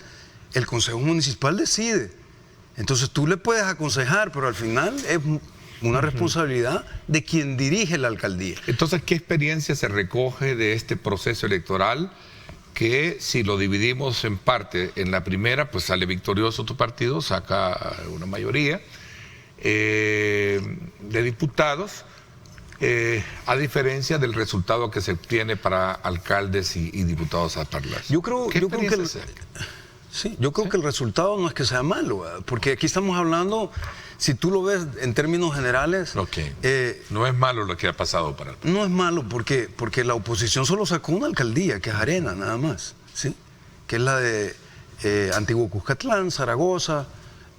el Consejo Municipal decide. Entonces tú le puedes aconsejar, pero al final es una responsabilidad de quien dirige la alcaldía. Entonces, ¿qué experiencia se recoge de este proceso electoral? Que si lo dividimos en parte, en la primera, pues sale victorioso tu partido, saca una mayoría de diputados, a diferencia del resultado que se obtiene para alcaldes y diputados a parlar. Yo creo que el resultado no es que sea malo, porque aquí estamos hablando, si tú lo ves en términos generales... no es malo lo que ha pasado para el país. No es malo porque la oposición solo sacó una alcaldía, que es Arena, nada más, ¿sí? Que es la de Antiguo Cuscatlán, Zaragoza,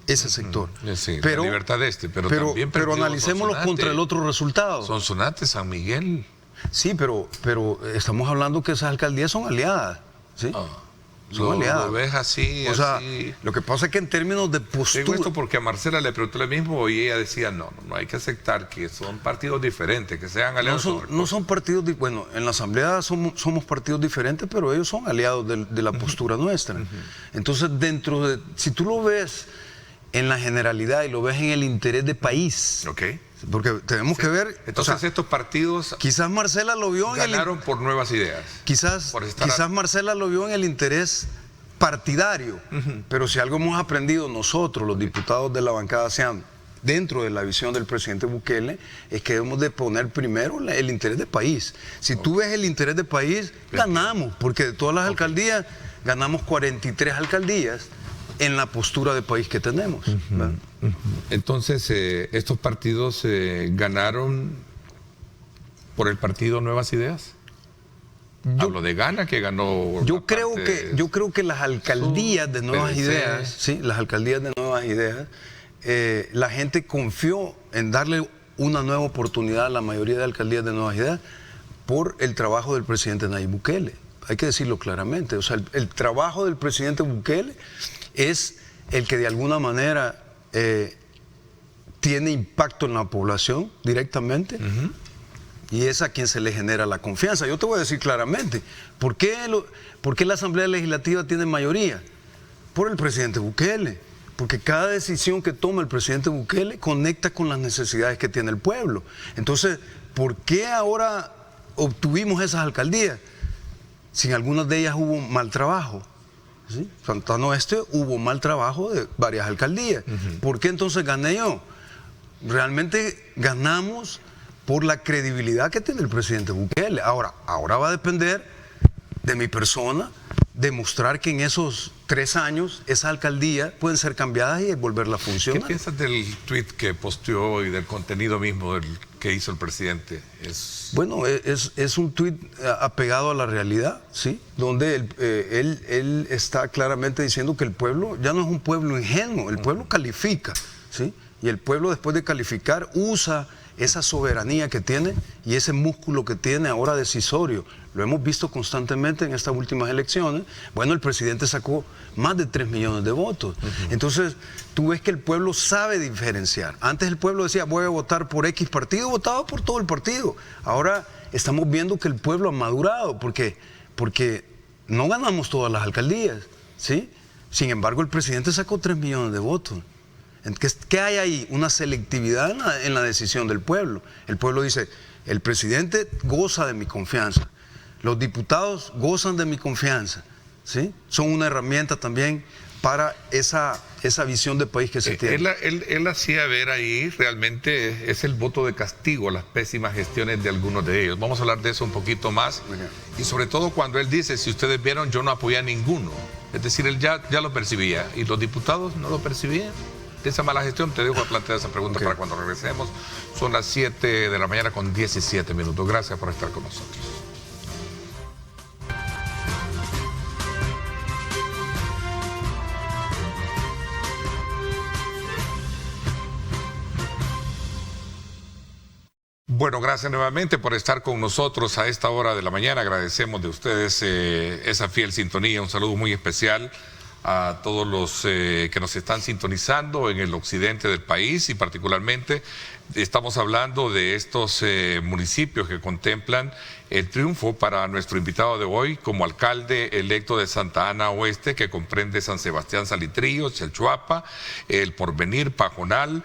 ese sector. Sí, pero, la Libertad Este, pero analicémoslo contra el otro resultado. Sonsonate, San Miguel. Sí, pero estamos hablando que esas alcaldías son aliadas, ¿sí? Lo ves así, o sea, lo que pasa es que en términos de postura... Digo esto porque a Marcela le preguntó lo mismo y ella decía, no hay que aceptar que son partidos diferentes, que sean aliados. No son partidos... Bueno, en la Asamblea somos partidos diferentes, pero ellos son aliados de la postura nuestra. Entonces, si tú lo ves en la generalidad y lo ves en el interés de país... Porque tenemos que ver... Entonces estos partidos... Quizás Marcela lo vio ganaron por nuevas ideas. Quizás Marcela lo vio en el interés partidario. Pero si algo hemos aprendido nosotros, los diputados de la bancada sean dentro de la visión del presidente Bukele, es que debemos de poner primero el interés de país. Si tú ves el interés de país, ganamos. Porque de todas las alcaldías, ganamos 43 alcaldías en la postura de país que tenemos. Entonces, ¿estos partidos ganaron por el partido Nuevas Ideas? Hablo de Gana, que ganó... Yo creo que las alcaldías de Nuevas Ideas, sí, las alcaldías de Nuevas Ideas, la gente confió en darle una nueva oportunidad a la mayoría de alcaldías de Nuevas Ideas por el trabajo del presidente Nayib Bukele. Hay que decirlo claramente. O sea, el trabajo del presidente Bukele es el que de alguna manera tiene impacto en la población directamente y es a quien se le genera la confianza. Yo te voy a decir claramente, ¿por qué la Asamblea Legislativa tiene mayoría? Por el presidente Bukele, porque cada decisión que toma el presidente Bukele conecta con las necesidades que tiene el pueblo. Entonces, ¿por qué ahora obtuvimos esas alcaldías? Si en algunas de ellas hubo mal trabajo. ¿Sí? Santana Oeste hubo mal trabajo de varias alcaldías. ¿Por qué entonces gané yo? Realmente ganamos por la credibilidad que tiene el presidente Bukele. Ahora va a depender de mi persona demostrar que en esos 3 años esas alcaldías pueden ser cambiadas y volverla a funcionar. ¿Qué piensas del tweet que posteó y del contenido mismo que hizo el presidente? Bueno, es un tuit apegado a la realidad, ¿sí? Donde él está claramente diciendo que el pueblo ya no es un pueblo ingenuo, el pueblo califica, ¿sí? Y el pueblo, después de calificar, usa esa soberanía que tiene y ese músculo que tiene ahora decisorio. Lo hemos visto constantemente en estas últimas elecciones. Bueno, el presidente sacó más de 3 millones de votos. Entonces, tú ves que el pueblo sabe diferenciar. Antes el pueblo decía, voy a votar por X partido, votaba por todo el partido. Ahora estamos viendo que el pueblo ha madurado, porque no ganamos todas las alcaldías, ¿sí? Sin embargo, el presidente sacó 3 millones de votos. ¿Qué hay ahí? Una selectividad en la decisión del pueblo. El pueblo dice, el presidente goza de mi confianza, los diputados gozan de mi confianza, ¿sí? Son una herramienta también para esa visión de país que se tiene. Él hacía ver ahí, realmente es el voto de castigo a las pésimas gestiones de algunos de ellos. Vamos a hablar de eso un poquito más. Y sobre todo cuando él dice, si ustedes vieron, yo no apoyé a ninguno. Es decir, él ya lo percibía. ¿Y los diputados no lo percibían? De esa mala gestión, te dejo a plantear esa pregunta para cuando regresemos. Son las 7 de la mañana con 17 minutos. Gracias por estar con nosotros. Bueno, gracias nuevamente por estar con nosotros a esta hora de la mañana. Agradecemos de ustedes esa fiel sintonía. Un saludo muy especial a todos los que nos están sintonizando en el occidente del país y particularmente estamos hablando de estos municipios que contemplan el triunfo para nuestro invitado de hoy como alcalde electo de Santa Ana Oeste, que comprende San Sebastián Salitrillo, Chalchuapa, El Porvenir, Pajonal,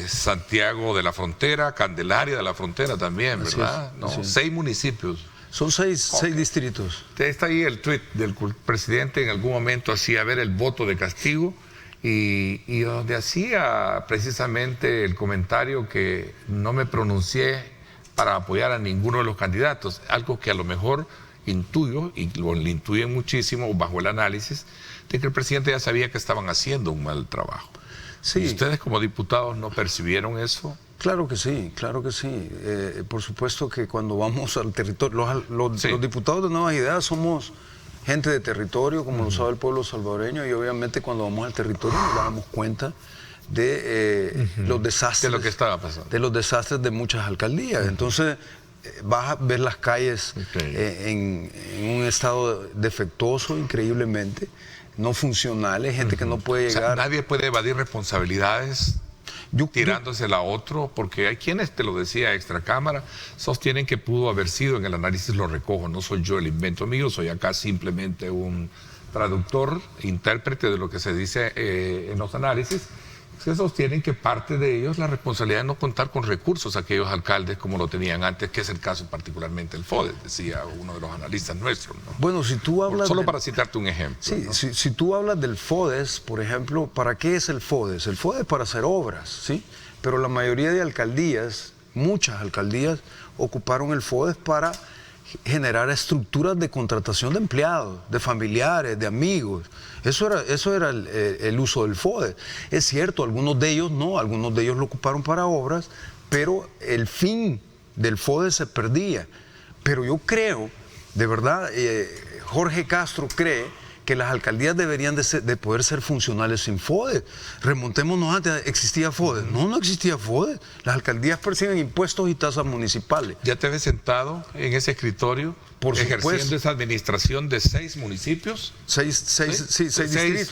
Santiago de la Frontera, Candelaria de la Frontera también, ¿verdad? No, 6 municipios. Son 6 distritos. Está ahí el tuit del presidente, en algún momento hacía ver el voto de castigo y donde hacía precisamente el comentario que no me pronuncié para apoyar a ninguno de los candidatos, algo que a lo mejor intuyo, y lo intuyen muchísimo bajo el análisis, de que el presidente ya sabía que estaban haciendo un mal trabajo. Sí. ¿Y ustedes como diputados no percibieron eso? Claro que sí, claro que sí. Por supuesto que cuando vamos al territorio, los diputados de Nuevas Ideas somos gente de territorio, como lo sabe el pueblo salvadoreño, y obviamente cuando vamos al territorio nos damos cuenta de los desastres. De lo que estaba pasando. De los desastres de muchas alcaldías. Entonces, vas a ver las calles en un estado defectuoso, increíblemente, no funcionales, gente que no puede llegar. O sea, nadie puede evadir responsabilidades tirándosela a otro, porque hay quienes, te lo decía extracámara, sostienen que pudo haber sido, en el análisis lo recojo, no soy yo el invento mío, soy acá simplemente un traductor, intérprete de lo que se dice en los análisis, se sostienen que parte de ellos la responsabilidad de no contar con recursos aquellos alcaldes como lo tenían antes, que es el caso particularmente del FODES, decía uno de los analistas nuestros, ¿no? Bueno, si tú hablas... Solo para citarte un ejemplo. Sí, ¿no? si tú hablas del FODES, por ejemplo, ¿para qué es el FODES? El FODES es para hacer obras, ¿sí? Pero la mayoría de alcaldías, muchas alcaldías, ocuparon el FODES para generar estructuras de contratación de empleados, de familiares, de amigos. Eso era el uso del FODES. Es cierto, algunos de ellos no, algunos de ellos lo ocuparon para obras, pero el fin del FODES se perdía. Pero yo creo, de verdad, Jorge Castro cree que las alcaldías deberían de poder ser funcionales sin FODES. Remontémonos antes, ¿existía FODES? No existía FODES. Las alcaldías perciben impuestos y tasas municipales. ¿Ya te ves sentado en ese escritorio? Por supuesto. Ejerciendo esa administración de 6 municipios. 6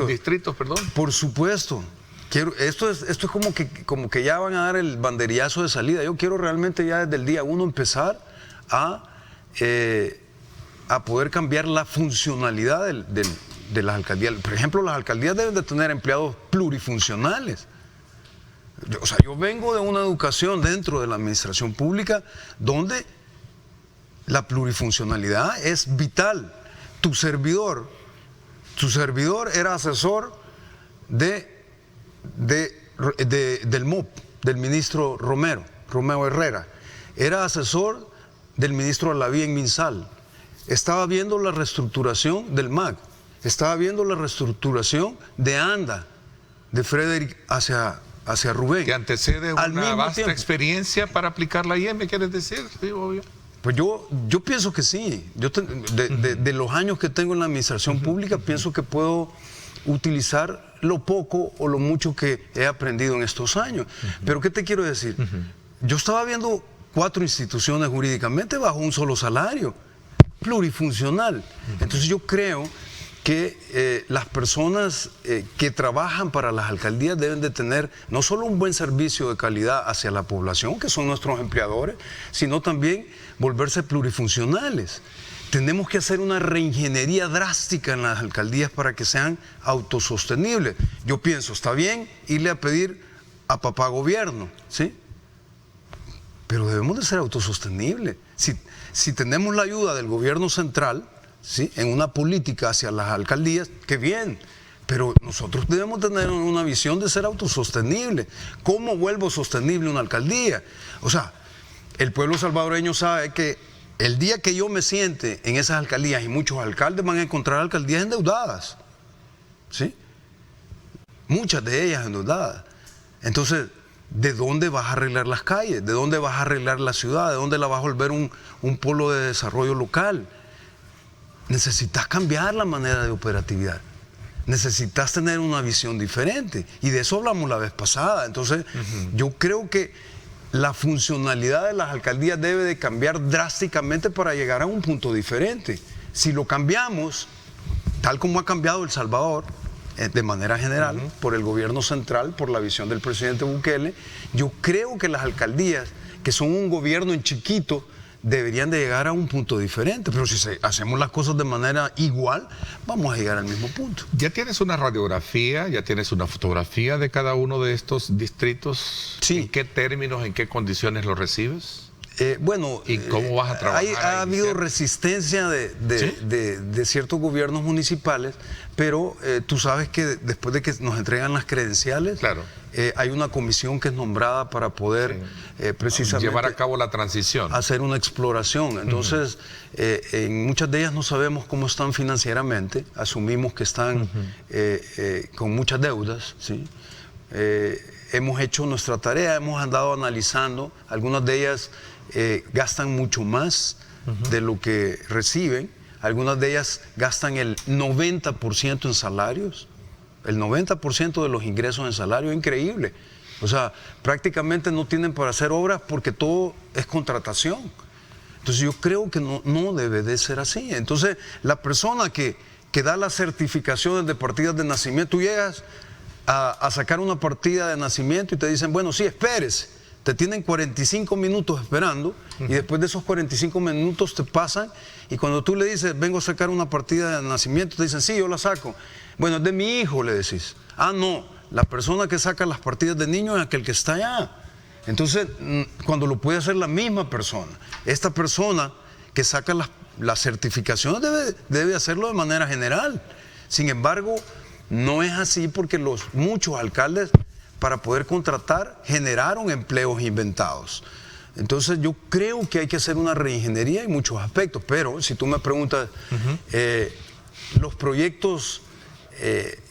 distritos, perdón. Por supuesto. Esto es como que ya van a dar el banderillazo de salida. Yo quiero realmente ya desde el día 1 empezar a poder cambiar la funcionalidad de las alcaldías. Por ejemplo, las alcaldías deben de tener empleados plurifuncionales. Yo vengo de una educación dentro de la administración pública donde la plurifuncionalidad es vital. Tu servidor era asesor del MOP, del ministro Romeo Herrera. Era asesor del ministro Alaví en Minsal. Estaba viendo la reestructuración del MAC. Estaba viendo la reestructuración de ANDA, de Frederick hacia Rubén. ¿Que antecede una vasta experiencia para aplicar la IEM, quieres decir? Sí, obvio. Pues yo pienso que sí. De los años que tengo en la administración pública, pienso que puedo utilizar lo poco o lo mucho que he aprendido en estos años. Pero ¿qué te quiero decir? Yo estaba viendo 4 instituciones jurídicamente bajo un solo salario, plurifuncional. Entonces yo creo que las personas que trabajan para las alcaldías deben de tener no solo un buen servicio de calidad hacia la población, que son nuestros empleadores, sino también volverse plurifuncionales. Tenemos que hacer una reingeniería drástica en las alcaldías para que sean autosostenibles. Yo pienso, está bien irle a pedir a papá gobierno, ¿sí? Pero debemos de ser autosostenibles. Si tenemos la ayuda del gobierno central, ¿sí?, en una política hacia las alcaldías, qué bien, pero nosotros debemos tener una visión de ser autosostenible. ¿Cómo vuelvo sostenible una alcaldía? O sea, el pueblo salvadoreño sabe que el día que yo me siente en esas alcaldías, y muchos alcaldes van a encontrar alcaldías endeudadas, ¿sí? Muchas de ellas endeudadas. Entonces, ¿de dónde vas a arreglar las calles? ¿De dónde vas a arreglar la ciudad? ¿De dónde la vas a volver un polo de desarrollo local? Necesitas cambiar la manera de operatividad. Necesitas tener una visión diferente. Y de eso hablamos la vez pasada. Entonces, yo creo que la funcionalidad de las alcaldías debe de cambiar drásticamente para llegar a un punto diferente. Si lo cambiamos, tal como ha cambiado El Salvador, de manera general, por el gobierno central, por la visión del presidente Bukele, yo creo que las alcaldías, que son un gobierno en chiquito, deberían de llegar a un punto diferente, pero si hacemos las cosas de manera igual, vamos a llegar al mismo punto. ¿Ya tienes una radiografía, ya tienes una fotografía de cada uno de estos distritos? Sí. ¿En qué términos, en qué condiciones los recibes? Bueno, ¿y cómo vas a trabajar? Ha habido resistencia de ciertos gobiernos municipales, pero tú sabes que después de que nos entregan las credenciales, claro, hay una comisión que es nombrada para poder precisamente llevar a cabo la transición, hacer una exploración. Entonces, en muchas de ellas no sabemos cómo están financieramente, asumimos que están con muchas deudas, ¿sí? Hemos hecho nuestra tarea, hemos andado analizando, algunas de ellas gastan mucho más de lo que reciben, algunas de ellas gastan el 90% en salarios, el 90% de los ingresos en salario, increíble. O sea, prácticamente no tienen para hacer obras porque todo es contratación. Entonces yo creo que no debe de ser así. Entonces la persona que da las certificaciones de partidas de nacimiento, tú llegas a sacar una partida de nacimiento y te dicen, bueno, sí, espérese. Te tienen 45 minutos esperando y después de esos 45 minutos te pasan y cuando tú le dices, vengo a sacar una partida de nacimiento, te dicen, sí, yo la saco. Bueno, es de mi hijo, le decís. Ah, no, la persona que saca las partidas de niños es aquel que está allá. Entonces, cuando lo puede hacer la misma persona, esta persona que saca las certificaciones debe hacerlo de manera general. Sin embargo, no es así porque muchos alcaldes, para poder contratar, generaron empleos inventados. Entonces yo creo que hay que hacer una reingeniería en muchos aspectos, pero si tú me preguntas, los proyectos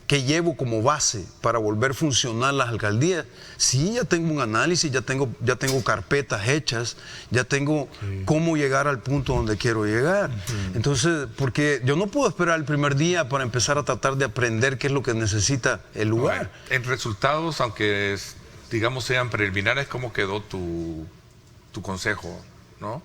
que llevo como base para volver a funcionar las alcaldías, sí, ya tengo un análisis, ya tengo carpetas hechas, ya tengo cómo llegar al punto donde quiero llegar. Entonces, porque yo no puedo esperar el primer día para empezar a tratar de aprender qué es lo que necesita el lugar. En resultados, aunque digamos sean preliminares, ¿cómo quedó tu consejo, no?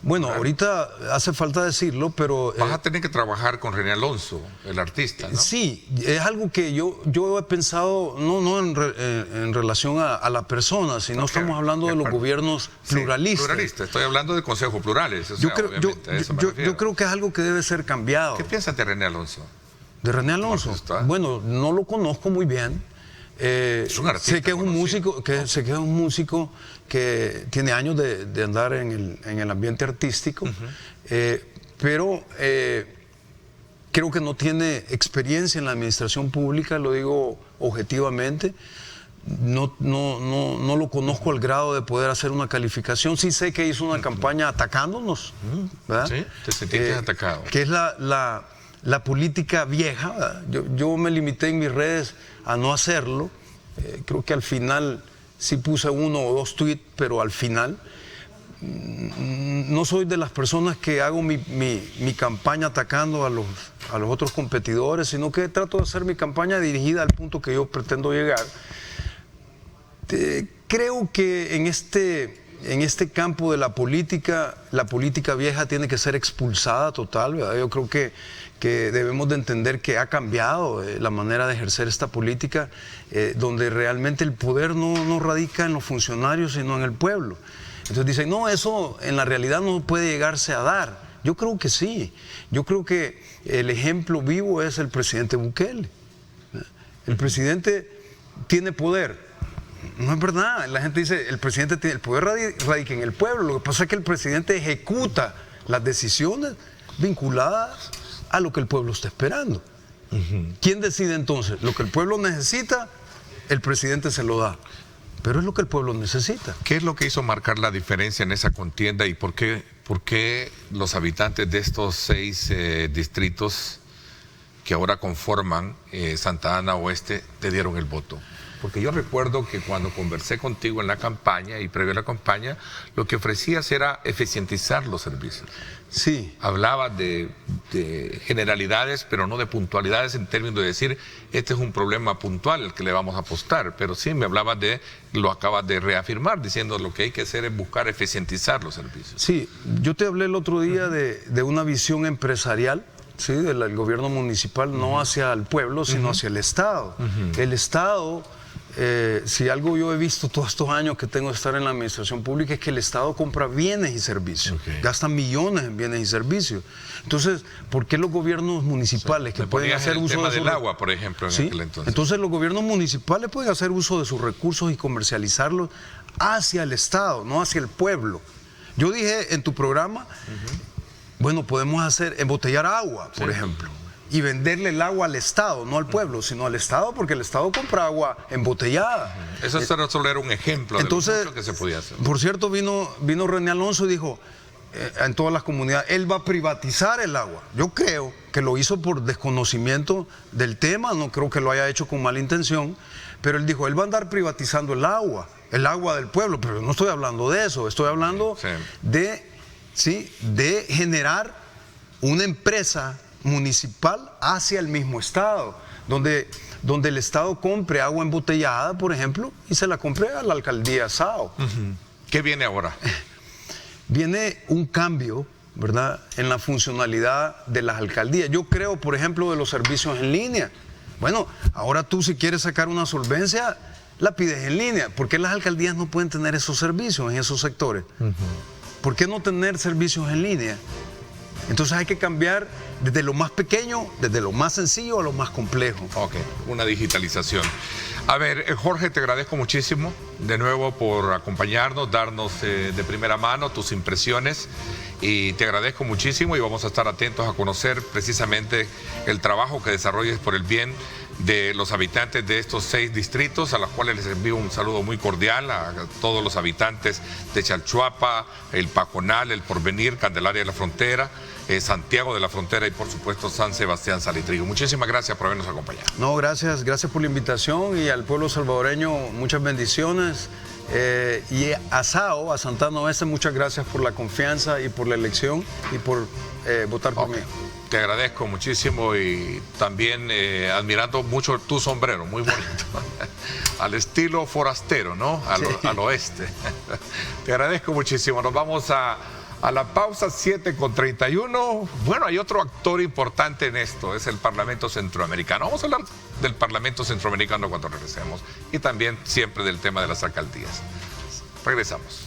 Bueno, ahorita hace falta decirlo, pero... Vas a tener que trabajar con René Alonso, el artista, ¿no? Sí, es algo que yo he pensado, no en relación a la persona, sino estamos hablando de los gobiernos pluralistas. Sí, pluralistas, estoy hablando de consejos plurales. O sea, yo creo que es algo que debe ser cambiado. ¿Qué piensas de René Alonso? ¿De René Alonso? Bueno, no lo conozco muy bien. Es un artista, sé que es un músico, que tiene años de andar en el ambiente artístico, pero creo que no tiene experiencia en la administración pública, lo digo objetivamente. No lo conozco al grado de poder hacer una calificación. Sí sé que hizo una campaña atacándonos, ¿verdad? Sí, te sentiste atacado. Que es la política vieja, ¿verdad? Yo me limité en mis redes a no hacerlo. Creo que al final sí puse 1 o 2 tweets, pero al final no soy de las personas que hago mi campaña atacando a los otros competidores, sino que trato de hacer mi campaña dirigida al punto que yo pretendo llegar. Creo que en este campo de la política vieja tiene que ser expulsada total, ¿verdad? Yo creo que debemos de entender que ha cambiado la manera de ejercer esta política, donde realmente el poder no radica en los funcionarios, sino en el pueblo. Entonces dicen, no, eso en la realidad no puede llegarse a dar. Yo creo que sí. Yo creo que el ejemplo vivo es el presidente Bukele. El presidente tiene poder. No es verdad. La gente dice, el presidente tiene el poder, radica en el pueblo. Lo que pasa es que el presidente ejecuta las decisiones vinculadas a lo que el pueblo está esperando. ¿Quién decide entonces? Lo que el pueblo necesita, el presidente se lo da. Pero es lo que el pueblo necesita. ¿Qué es lo que hizo marcar la diferencia en esa contienda y por qué los habitantes de estos 6 distritos que ahora conforman Santa Ana Oeste te dieron el voto? Porque yo recuerdo que cuando conversé contigo en la campaña y previo a la campaña, lo que ofrecías era eficientizar los servicios. Sí. Hablabas de generalidades, pero no de puntualidades en términos de decir, este es un problema puntual al que le vamos a apostar. Pero sí me hablabas lo acabas de reafirmar, diciendo lo que hay que hacer es buscar eficientizar los servicios. Sí, yo te hablé el otro día de una visión empresarial ¿sí? Del gobierno municipal, no hacia el pueblo, sino hacia el Estado. El Estado, si algo yo he visto todos estos años que tengo de estar en la administración pública, es que el Estado compra bienes y servicios, gasta millones en bienes y servicios. Entonces, ¿por qué los gobiernos municipales que pueden hacer uso tema de del agua, por ejemplo, en aquel entonces? Entonces los gobiernos municipales pueden hacer uso de sus recursos y comercializarlos hacia el Estado, no hacia el pueblo? Yo dije en tu programa, bueno, podemos embotellar agua, por ejemplo, y venderle el agua al Estado, no al pueblo, sino al Estado, porque el Estado compra agua embotellada. Eso solo era un ejemplo de lo que se podía hacer. Por cierto, vino René Alonso y dijo, en todas las comunidades, él va a privatizar el agua. Yo creo que lo hizo por desconocimiento del tema, no creo que lo haya hecho con mala intención, pero él dijo, él va a andar privatizando el agua del pueblo, pero yo no estoy hablando de eso, estoy hablando de generar una empresa municipal hacia el mismo Estado, donde el Estado compre agua embotellada, por ejemplo, y se la compre a la alcaldía SAO. ¿Qué viene ahora? Viene un cambio, ¿verdad?, en la funcionalidad de las alcaldías. Yo creo, por ejemplo, de los servicios en línea. Bueno, ahora tú si quieres sacar una solvencia, la pides en línea. ¿Por qué las alcaldías no pueden tener esos servicios en esos sectores? ¿Por qué no tener servicios en línea? Entonces hay que cambiar desde lo más pequeño, desde lo más sencillo a lo más complejo. Ok, una digitalización. A ver, Jorge, te agradezco muchísimo de nuevo por acompañarnos, darnos de primera mano tus impresiones, y te agradezco muchísimo y vamos a estar atentos a conocer precisamente el trabajo que desarrolles por el bien de los habitantes de estos 6 distritos, a los cuales les envío un saludo muy cordial a todos los habitantes de Chalchuapa, El Pajonal, El Porvenir, Candelaria de la Frontera, Santiago de la Frontera y por supuesto San Sebastián Salitrigo. Muchísimas gracias por habernos acompañado. No, gracias por la invitación, y al pueblo salvadoreño muchas bendiciones. Y a SAO, a Santana Oeste, muchas gracias por la confianza y por la elección y por votar por mí. Te agradezco muchísimo, y también admirando mucho tu sombrero, muy bonito, al estilo forastero, ¿no? Al oeste. Te agradezco muchísimo. Nos vamos a la pausa, 7:31. Bueno, hay otro actor importante en esto, es el Parlamento Centroamericano. Vamos a hablar del Parlamento Centroamericano cuando regresemos, y también siempre del tema de las alcaldías. Regresamos.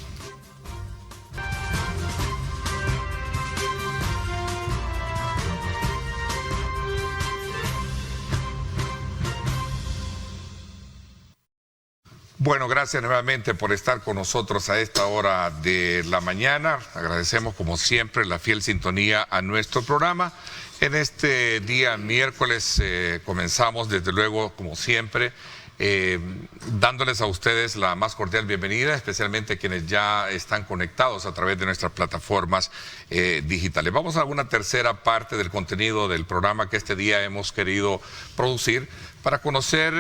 Bueno, gracias nuevamente por estar con nosotros a esta hora de la mañana. Agradecemos como siempre la fiel sintonía a nuestro programa. En este día miércoles comenzamos desde luego como siempre dándoles a ustedes la más cordial bienvenida, especialmente quienes ya están conectados a través de nuestras plataformas digitales. Vamos a una tercera parte del contenido del programa que este día hemos querido producir para conocer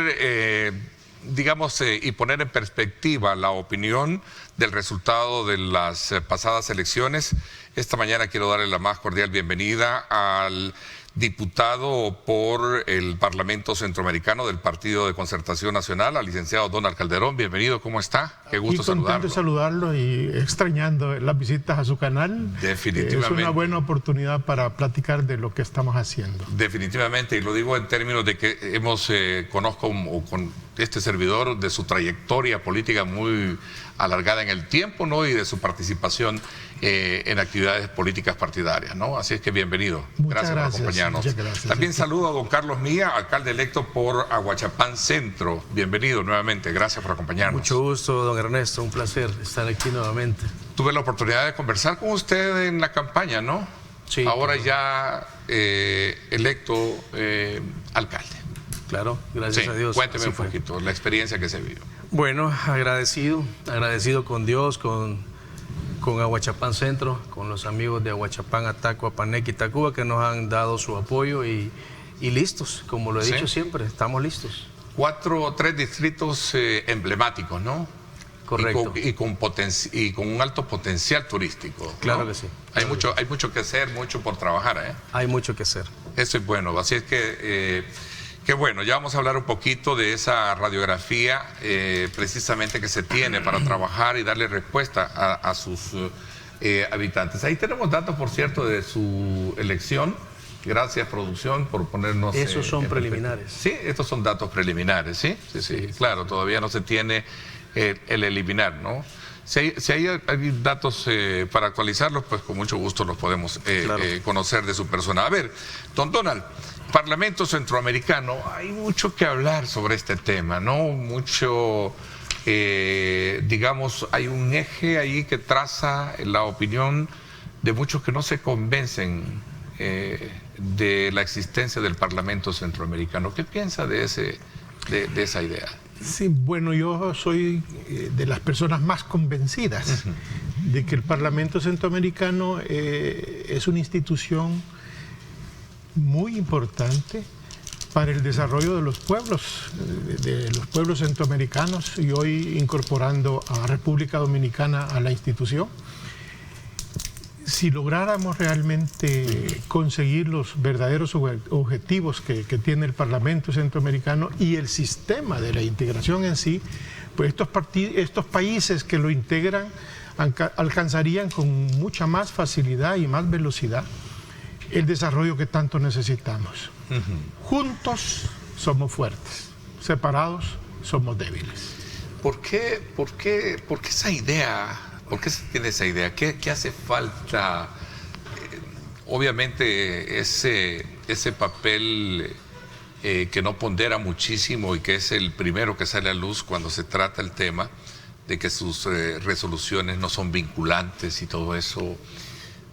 y poner en perspectiva la opinión del resultado de las pasadas elecciones. Esta mañana quiero darle la más cordial bienvenida al diputado por el Parlamento Centroamericano del Partido de Concertación Nacional, al licenciado Donald Calderón. Bienvenido, ¿cómo está? Qué gusto saludarlo. Contento de saludarlo y extrañando las visitas a su canal. Definitivamente. Es una buena oportunidad para platicar de lo que estamos haciendo. Definitivamente, y lo digo en términos de que conozco con este servidor de su trayectoria política muy alargada en el tiempo, ¿no? Y de su participación en actividades políticas partidarias, ¿no? Así es que bienvenido. Gracias por acompañarnos. Gracias. También saludo a don Carlos Mía, alcalde electo por Aguachapán Centro. Bienvenido nuevamente. Gracias por acompañarnos. Mucho gusto, don Ernesto. Un placer estar aquí nuevamente. Tuve la oportunidad de conversar con usted en la campaña, ¿no? Sí. Ahora ya electo alcalde. Claro, gracias a Dios. Cuénteme un poquito la experiencia que se vivió. Bueno, agradecido con Dios, con Aguachapán Centro, con los amigos de Aguachapán, Atacua, Panequi, Tacuba, que nos han dado su apoyo y listos, como lo he dicho siempre, estamos listos. 3 distritos emblemáticos, ¿no? Correcto. Y con un alto potencial turístico, ¿no? Claro que sí. Hay mucho que hacer, mucho por trabajar, ¿eh? Hay mucho que hacer. Eso es bueno, así es que... Qué bueno, ya vamos a hablar un poquito de esa radiografía precisamente que se tiene para trabajar y darle respuesta a sus habitantes. Ahí tenemos datos, por cierto, de su elección. Gracias, producción, por ponernos... Esos son preliminares. Sí, estos son datos preliminares, ¿sí? Sí, claro, todavía no se tiene el eliminar, ¿no? Si hay datos para actualizarlos, pues con mucho gusto los podemos conocer de su persona. A ver, don Donald, Parlamento Centroamericano, hay mucho que hablar sobre este tema, ¿no? Mucho, digamos, hay un eje ahí que traza la opinión de muchos que no se convencen de la existencia del Parlamento Centroamericano. ¿Qué piensa de esa idea? Sí, bueno, yo soy de las personas más convencidas de que el Parlamento Centroamericano es una institución muy importante para el desarrollo de los pueblos centroamericanos, y hoy incorporando a República Dominicana a la institución. Si lográramos realmente conseguir los verdaderos objetivos que tiene el Parlamento Centroamericano y el sistema de la integración en sí, pues estos países que lo integran alcanzarían con mucha más facilidad y más velocidad el desarrollo que tanto necesitamos. Juntos somos fuertes, separados somos débiles. ¿Por qué esa idea? ¿Por qué se tiene esa idea? ¿Qué hace falta? Obviamente ese papel que no pondera muchísimo y que es el primero que sale a luz cuando se trata el tema de que sus resoluciones no son vinculantes y todo eso.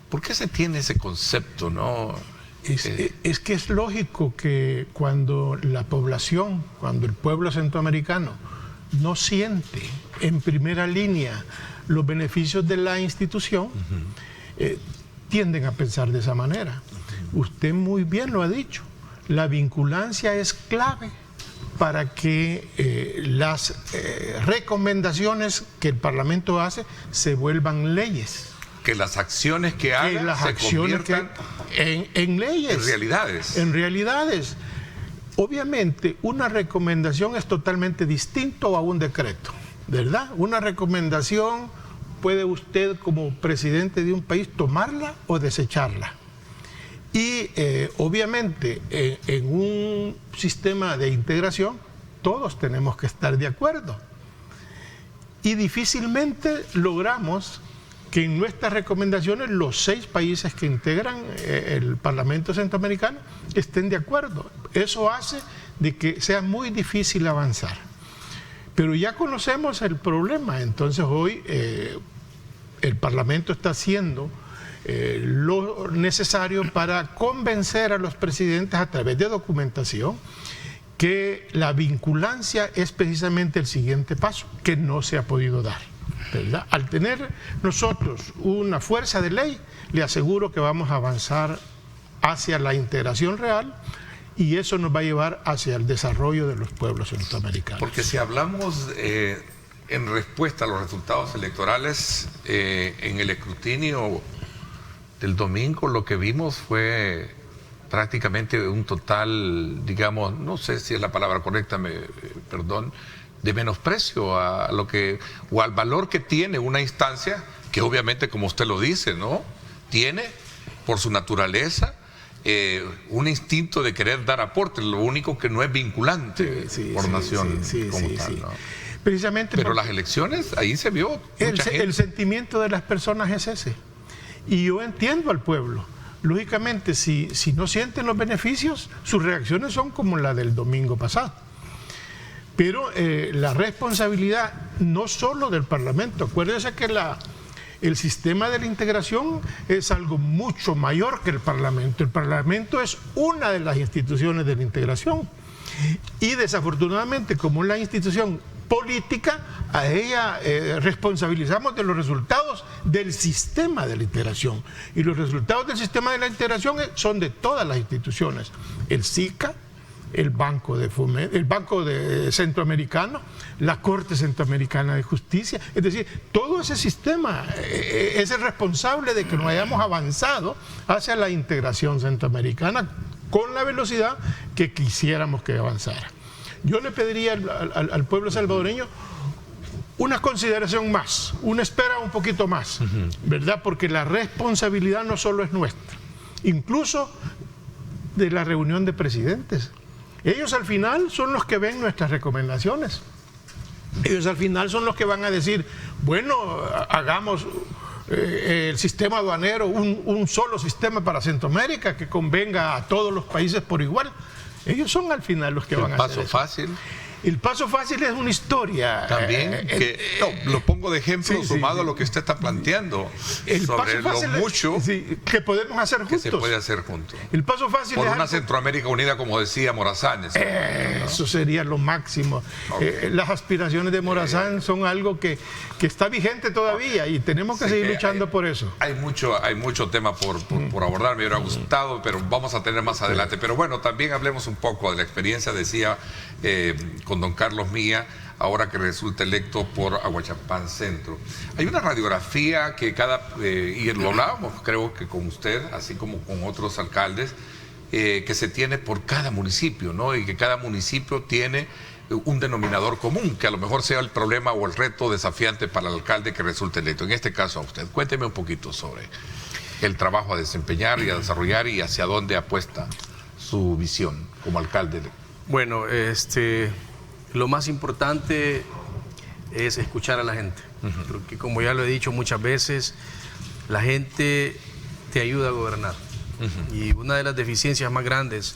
¿Por qué se tiene ese concepto, no? Es que es lógico que cuando la población, cuando el pueblo centroamericano no siente en primera línea los beneficios de la institución, tienden a pensar de esa manera. Usted muy bien lo ha dicho, la vinculancia es clave para que las recomendaciones que el Parlamento hace se vuelvan leyes. Que las acciones que hagan se conviertan en leyes. En realidades. En realidades. Obviamente, una recomendación es totalmente distinto a un decreto, ¿verdad? Una recomendación puede usted, como presidente de un país, tomarla o desecharla. Y obviamente, en un sistema de integración, todos tenemos que estar de acuerdo. Y difícilmente logramos que en nuestras recomendaciones los 6 países que integran el Parlamento Centroamericano estén de acuerdo. Eso hace de que sea muy difícil avanzar. Pero ya conocemos el problema, entonces hoy el Parlamento está haciendo lo necesario para convencer a los presidentes a través de documentación que la vinculancia es precisamente el siguiente paso, que no se ha podido dar, ¿verdad? Al tener nosotros una fuerza de ley, le aseguro que vamos a avanzar hacia la integración real, y eso nos va a llevar hacia el desarrollo de los pueblos centroamericanos. Porque si hablamos en respuesta a los resultados electorales, en el escrutinio del domingo, lo que vimos fue prácticamente un total, digamos, no sé si es la palabra correcta, perdón, de menosprecio a lo que, o al valor que tiene una instancia que obviamente, como usted lo dice, ¿no? Tiene por su naturaleza un instinto de querer dar aporte, lo único que no es vinculante por nación como tal, ¿no? Precisamente. Pero las elecciones, ahí se vio el sentimiento de las personas es ese. Y yo entiendo al pueblo. Lógicamente, si no sienten los beneficios, sus reacciones son como la del domingo pasado. Pero la responsabilidad no solo del Parlamento. Acuérdense que el sistema de la integración es algo mucho mayor que el Parlamento. El Parlamento es una de las instituciones de la integración. Y desafortunadamente, como la institución política, a ella responsabilizamos de los resultados del sistema de la integración. Y los resultados del sistema de la integración son de todas las instituciones. El SICA, el Banco de Centroamericano, la Corte Centroamericana de Justicia. Es decir, todo ese sistema es el responsable de que no hayamos avanzado hacia la integración centroamericana con la velocidad que quisiéramos que avanzara. Yo le pediría al pueblo salvadoreño una consideración más, una espera un poquito más, ¿verdad? Porque la responsabilidad no solo es nuestra. Incluso de la reunión de presidentes. Ellos al final son los que ven nuestras recomendaciones. Ellos al final son los que van a decir, bueno, hagamos el sistema aduanero un solo sistema para Centroamérica que convenga a todos los países por igual. Ellos son al final los que van a hacer eso. ¿El paso fácil? El paso fácil es una historia. También, lo pongo de ejemplo sumado a lo que usted está planteando. El sobre paso fácil lo mucho que podemos hacer juntos. que se puede hacer juntos. El paso fácil por es una algo... Centroamérica unida, como decía Morazán. Eso sería lo máximo. Okay. Las aspiraciones de Morazán son algo que está vigente todavía y tenemos que seguir luchando por eso. Hay mucho tema por abordar, me hubiera gustado, pero vamos a tener más adelante. Pero bueno, también hablemos un poco de la experiencia, decía con don Carlos Mía, ahora que resulta electo por Aguachapán Centro. Hay una radiografía que y lo hablábamos creo que con usted, así como con otros alcaldes, que se tiene por cada municipio, ¿no? Y que cada municipio tiene un denominador común, que a lo mejor sea el problema o el reto desafiante para el alcalde que resulte electo. En este caso a usted, cuénteme un poquito sobre el trabajo a desempeñar y a desarrollar y hacia dónde apuesta su visión como alcalde. Bueno, lo más importante es escuchar a la gente, porque como ya lo he dicho muchas veces, la gente te ayuda a gobernar. Y una de las deficiencias más grandes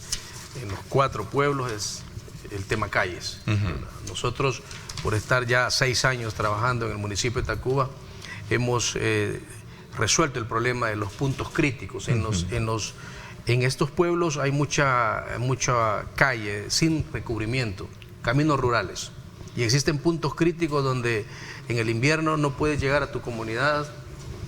en los 4 pueblos es el tema calles. Nosotros, por estar ya 6 años trabajando en el municipio de Tacuba, hemos resuelto el problema de los puntos críticos. En estos pueblos hay mucha calle sin recubrimiento, caminos rurales, y existen puntos críticos donde en el invierno no puedes llegar a tu comunidad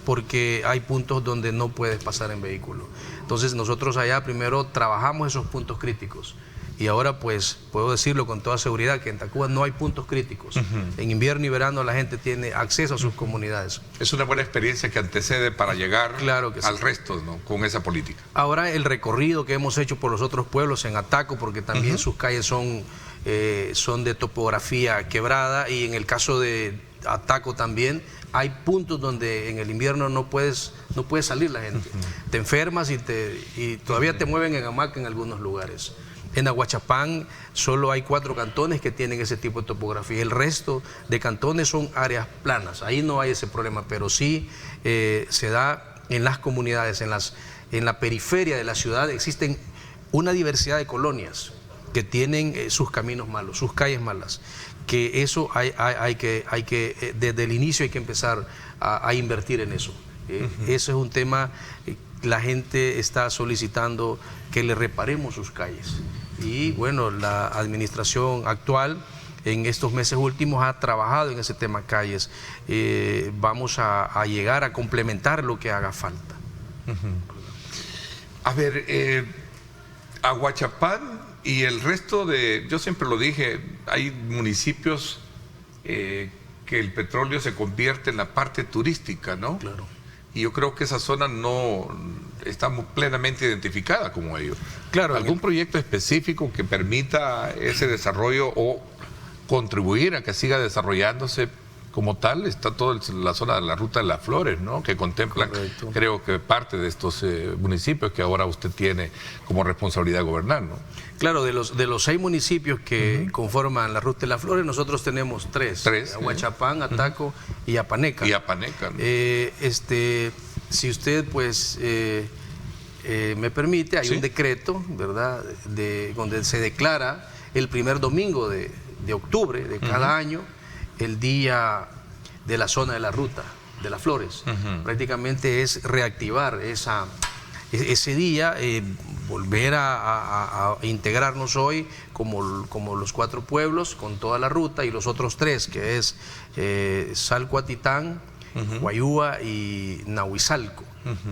porque hay puntos donde no puedes pasar en vehículo. Entonces nosotros allá primero trabajamos esos puntos críticos y ahora pues puedo decirlo con toda seguridad que en Tacuba no hay puntos críticos. En invierno y verano la gente tiene acceso a sus comunidades. Es una buena experiencia que antecede para llegar al sí. resto, ¿no? Con esa política. Ahora el recorrido que hemos hecho por los otros pueblos en Ataco, porque también sus calles son de topografía quebrada, y en el caso de Ataco también hay puntos donde en el invierno no puedes salir la gente. Te enfermas y todavía te mueven en hamaca en algunos lugares. En Aguachapán solo hay 4 cantones que tienen ese tipo de topografía. El resto de cantones son áreas planas. Ahí no hay ese problema, pero sí se da en las comunidades, en la periferia de la ciudad. Existen una diversidad de colonias que tienen sus caminos malos, sus calles malas. Que eso hay que desde el inicio hay que empezar a invertir en eso. Eso es un tema, la gente está solicitando que le reparemos sus calles. Y bueno, la administración actual en estos meses últimos ha trabajado en ese tema calles. Vamos a llegar a complementar lo que haga falta. A ver, Aguachapán y el resto yo siempre lo dije, hay municipios que el petróleo se convierte en la parte turística, ¿no? Claro. Y yo creo que esa zona no está plenamente identificada como ello. Claro. ¿Algún proyecto específico que permita ese desarrollo o contribuir a que siga desarrollándose como tal? Está toda la zona de la Ruta de las Flores, ¿no? Que contempla, correcto, creo que parte de estos municipios que ahora usted tiene como responsabilidad de gobernar, ¿no? Claro, de los 6 municipios que conforman la Ruta de las Flores, nosotros tenemos 3. Aguachapán, Ataco y Apaneca. Y Apaneca, ¿no? Si usted pues me permite, hay un decreto, ¿verdad?, donde se declara el primer domingo de octubre de cada año el día de la zona de la Ruta de las Flores. Prácticamente es reactivar ese día, volver a integrarnos hoy como los 4 pueblos con toda la ruta, y los otros 3, que es Salcuatitán, Guayúa y Nahuizalco,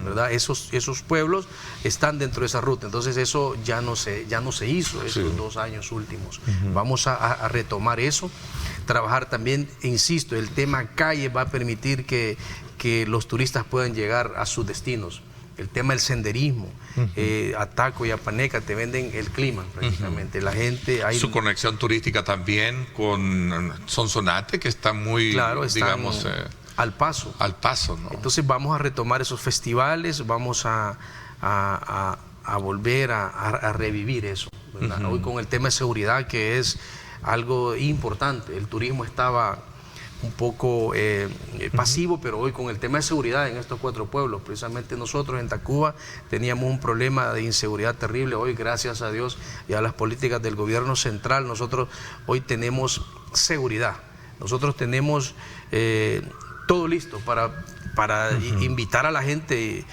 ¿verdad? Esos pueblos están dentro de esa ruta. Entonces eso ya no se hizo esos 2 años últimos. Vamos a retomar eso, trabajar también, insisto, el tema calle va a permitir que los turistas puedan llegar a sus destinos. El tema del senderismo, Ataco y Apaneca te venden el clima prácticamente. La gente su conexión turística también con Sonsonate, que está muy, claro, digamos, al paso, ¿no? Entonces vamos a retomar esos festivales, vamos a volver a revivir eso, ¿verdad? Hoy con el tema de seguridad, que es algo importante. El turismo estaba un poco pasivo, pero hoy con el tema de seguridad en estos 4 pueblos, precisamente nosotros en Tacuba teníamos un problema de inseguridad terrible. Hoy, gracias a Dios y a las políticas del gobierno central, nosotros hoy tenemos seguridad. Nosotros tenemos todo listo para invitar a la gente.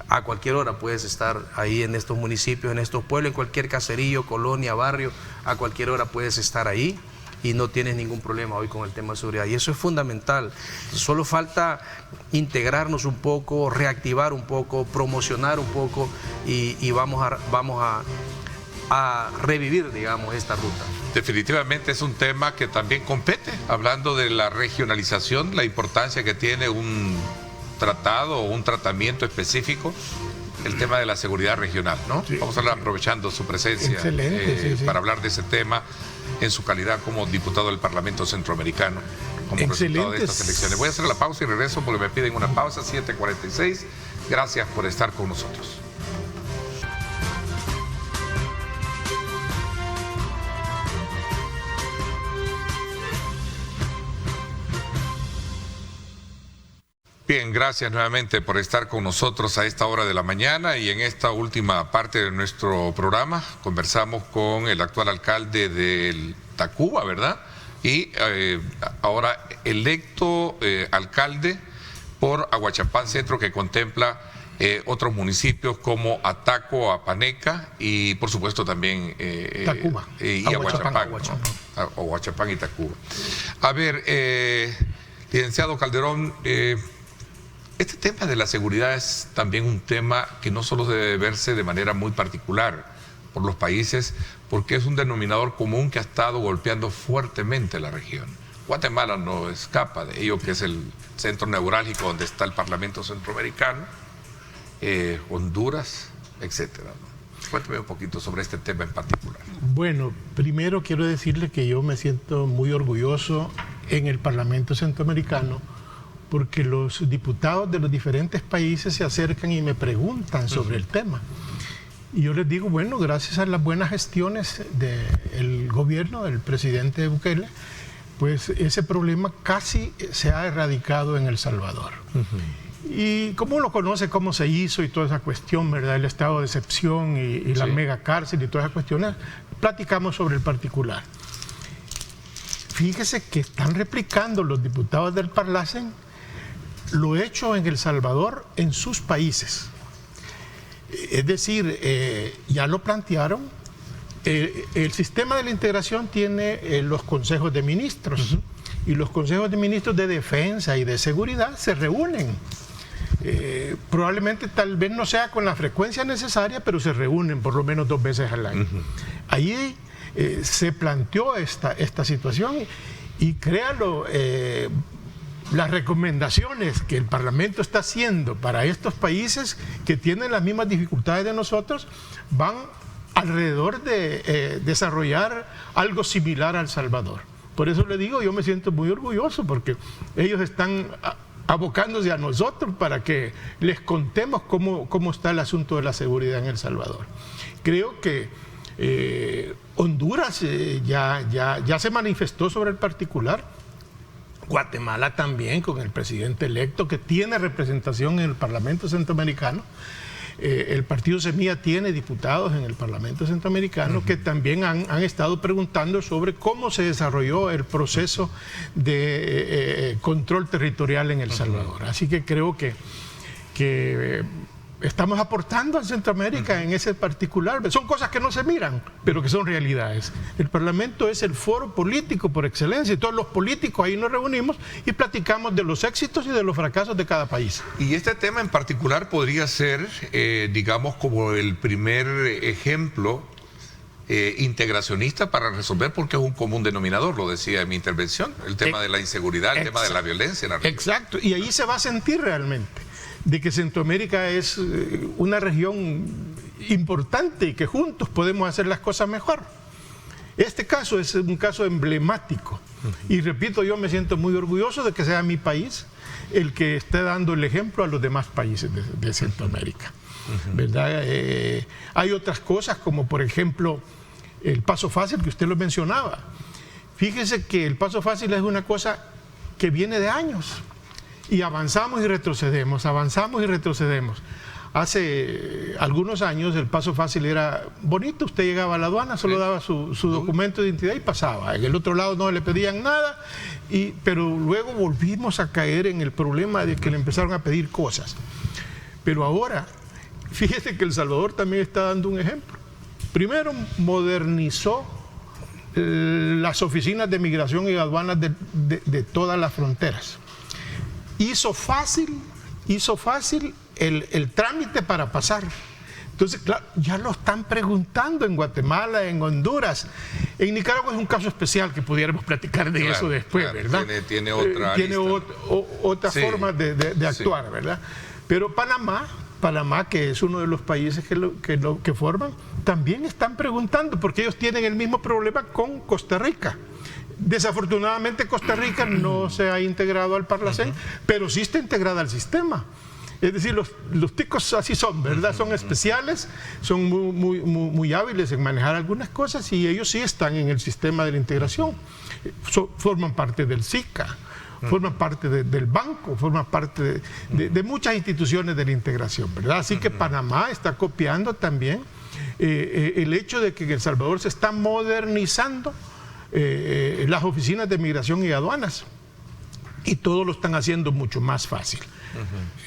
A cualquier hora puedes estar ahí en estos municipios, en estos pueblos, en cualquier caserío, colonia, barrio, a cualquier hora puedes estar ahí y no tienes ningún problema hoy con el tema de seguridad. Y eso es fundamental. Solo falta integrarnos un poco, reactivar un poco, promocionar un poco y vamos a revivir, digamos, esta ruta. Definitivamente es un tema que también compete, hablando de la regionalización, la importancia que tiene un tratado o un tratamiento específico, el tema de la seguridad regional, ¿no? Sí. Vamos a hablar aprovechando su presencia para hablar de ese tema en su calidad como diputado del Parlamento Centroamericano, como resultado de estas elecciones. Voy a hacer la pausa y regreso porque me piden una pausa, 7:46. Gracias por estar con nosotros. Bien, gracias nuevamente por estar con nosotros a esta hora de la mañana, y en esta última parte de nuestro programa conversamos con el actual alcalde de Tacuba, ¿verdad? Y ahora electo alcalde por Ahuachapán Centro, que contempla otros municipios como Ataco, Apaneca y por supuesto también Tacuba y Ahuachapán, ¿no? Ahuachapán y Tacuba. A ver, licenciado Calderón, este tema de la seguridad es también un tema que no solo debe verse de manera muy particular por los países, porque es un denominador común que ha estado golpeando fuertemente la región. Guatemala no escapa de ello, que es el centro neurálgico donde está el Parlamento Centroamericano, Honduras, etcétera, ¿no? Cuénteme un poquito sobre este tema en particular. Bueno, primero quiero decirle que yo me siento muy orgulloso en el Parlamento Centroamericano, porque los diputados de los diferentes países se acercan y me preguntan sobre el tema. Y yo les digo, bueno, gracias a las buenas gestiones del gobierno del presidente Bukele, pues ese problema casi se ha erradicado en El Salvador. Y como uno conoce cómo se hizo y toda esa cuestión, ¿verdad? El estado de excepción y la mega cárcel y todas esas cuestiones, platicamos sobre el particular. Fíjese que están replicando los diputados del Parlacen lo hecho en El Salvador en sus países. Es decir, ya lo plantearon, el sistema de la integración tiene los consejos de ministros, y los consejos de ministros de defensa y de seguridad se reúnen. Probablemente tal vez no sea con la frecuencia necesaria, pero se reúnen por lo menos 2 veces al año. Ahí se planteó esta situación y créalo, las recomendaciones que el Parlamento está haciendo para estos países que tienen las mismas dificultades de nosotros van alrededor de desarrollar algo similar a El Salvador. Por eso le digo, yo me siento muy orgulloso porque ellos están abocándose a nosotros para que les contemos cómo está el asunto de la seguridad en El Salvador. Creo que Honduras ya se manifestó sobre el particular. Guatemala también, con el presidente electo, que tiene representación en el Parlamento Centroamericano. El Partido Semilla tiene diputados en el Parlamento Centroamericano que también han estado preguntando sobre cómo se desarrolló el proceso de control territorial en El Salvador. Así que creo que estamos aportando a Centroamérica en ese particular. Son cosas que no se miran, pero que son realidades. El Parlamento es el foro político por excelencia, y todos los políticos ahí nos reunimos y platicamos de los éxitos y de los fracasos de cada país. Y este tema en particular podría ser, digamos, como el primer ejemplo integracionista para resolver, porque es un común denominador, lo decía en mi intervención, el tema de la inseguridad, el tema de la violencia en la región. Exacto, y ahí se va a sentir realmente de que Centroamérica es una región importante y que juntos podemos hacer las cosas mejor. Este caso es un caso emblemático y repito, yo me siento muy orgulloso de que sea mi país el que esté dando el ejemplo a los demás países de Centroamérica, ¿verdad? Hay otras cosas como por ejemplo el paso fácil que usted lo mencionaba. Fíjese que el paso fácil es una cosa que viene de años y avanzamos y retrocedemos, avanzamos y retrocedemos. Hace algunos años el paso fácil era bonito, usted llegaba a la aduana, solo daba su documento de identidad y pasaba. En el otro lado no le pedían nada, pero luego volvimos a caer en el problema de que le empezaron a pedir cosas. Pero ahora, fíjese que El Salvador también está dando un ejemplo. Primero modernizó las oficinas de migración y aduanas de todas las fronteras. Hizo fácil el trámite para pasar. Entonces, claro, ya lo están preguntando en Guatemala, en Honduras. En Nicaragua es un caso especial que pudiéramos platicar de eso después, ¿verdad? Tiene otra otra forma de actuar, sí, ¿verdad? Pero Panamá, que es uno de los países que forman, también están preguntando, porque ellos tienen el mismo problema con Costa Rica. Desafortunadamente Costa Rica no se ha integrado al Parlacén, pero sí está integrada al sistema. Es decir, los ticos así son, ¿verdad? Son especiales, son muy hábiles en manejar algunas cosas y ellos sí están en el sistema de la integración. Forman parte del SICA, forman parte del banco, forman parte de muchas instituciones de la integración, ¿verdad? Así que Panamá está copiando también el hecho de que en El Salvador se están modernizando las oficinas de migración y aduanas y todo lo están haciendo mucho más fácil.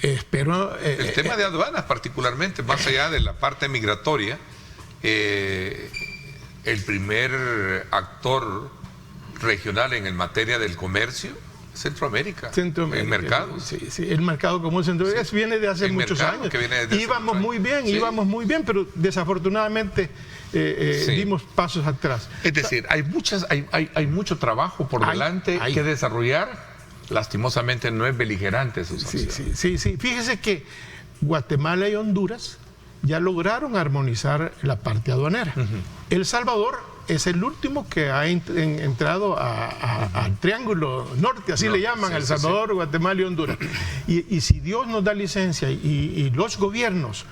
Espero el tema de aduanas particularmente, más allá de la parte migratoria, el primer actor regional en materia del comercio, Centroamérica, el mercado. Sí, el mercado común Centroamérica viene de hace muchos años. Íbamos muy bien, pero desafortunadamente dimos pasos atrás. Es decir, hay mucho trabajo por delante que desarrollar. Lastimosamente no es beligerante su sanción. Sí. Fíjese que Guatemala y Honduras ya lograron armonizar la parte aduanera. El Salvador es el último que ha entrado al Triángulo Norte, así le llaman, El Salvador, Guatemala y Honduras. Y si Dios nos da licencia y los gobiernos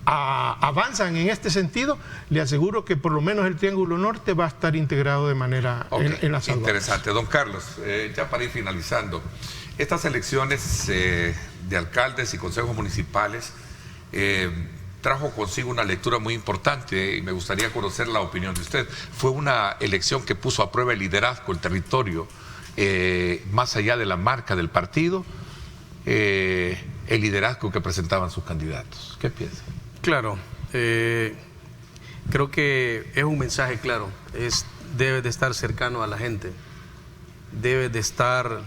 avanzan en este sentido, le aseguro que por lo menos el Triángulo Norte va a estar integrado de manera en las aduanas. Interesante. Don Carlos, ya para ir finalizando, estas elecciones de alcaldes y consejos municipales trajo consigo una lectura muy importante y me gustaría conocer la opinión de usted. Fue una elección que puso a prueba el liderazgo, el territorio, más allá de la marca del partido, el liderazgo que presentaban sus candidatos. ¿Qué piensa? Claro, creo que es un mensaje claro, debe de estar cercano a la gente, debe de estar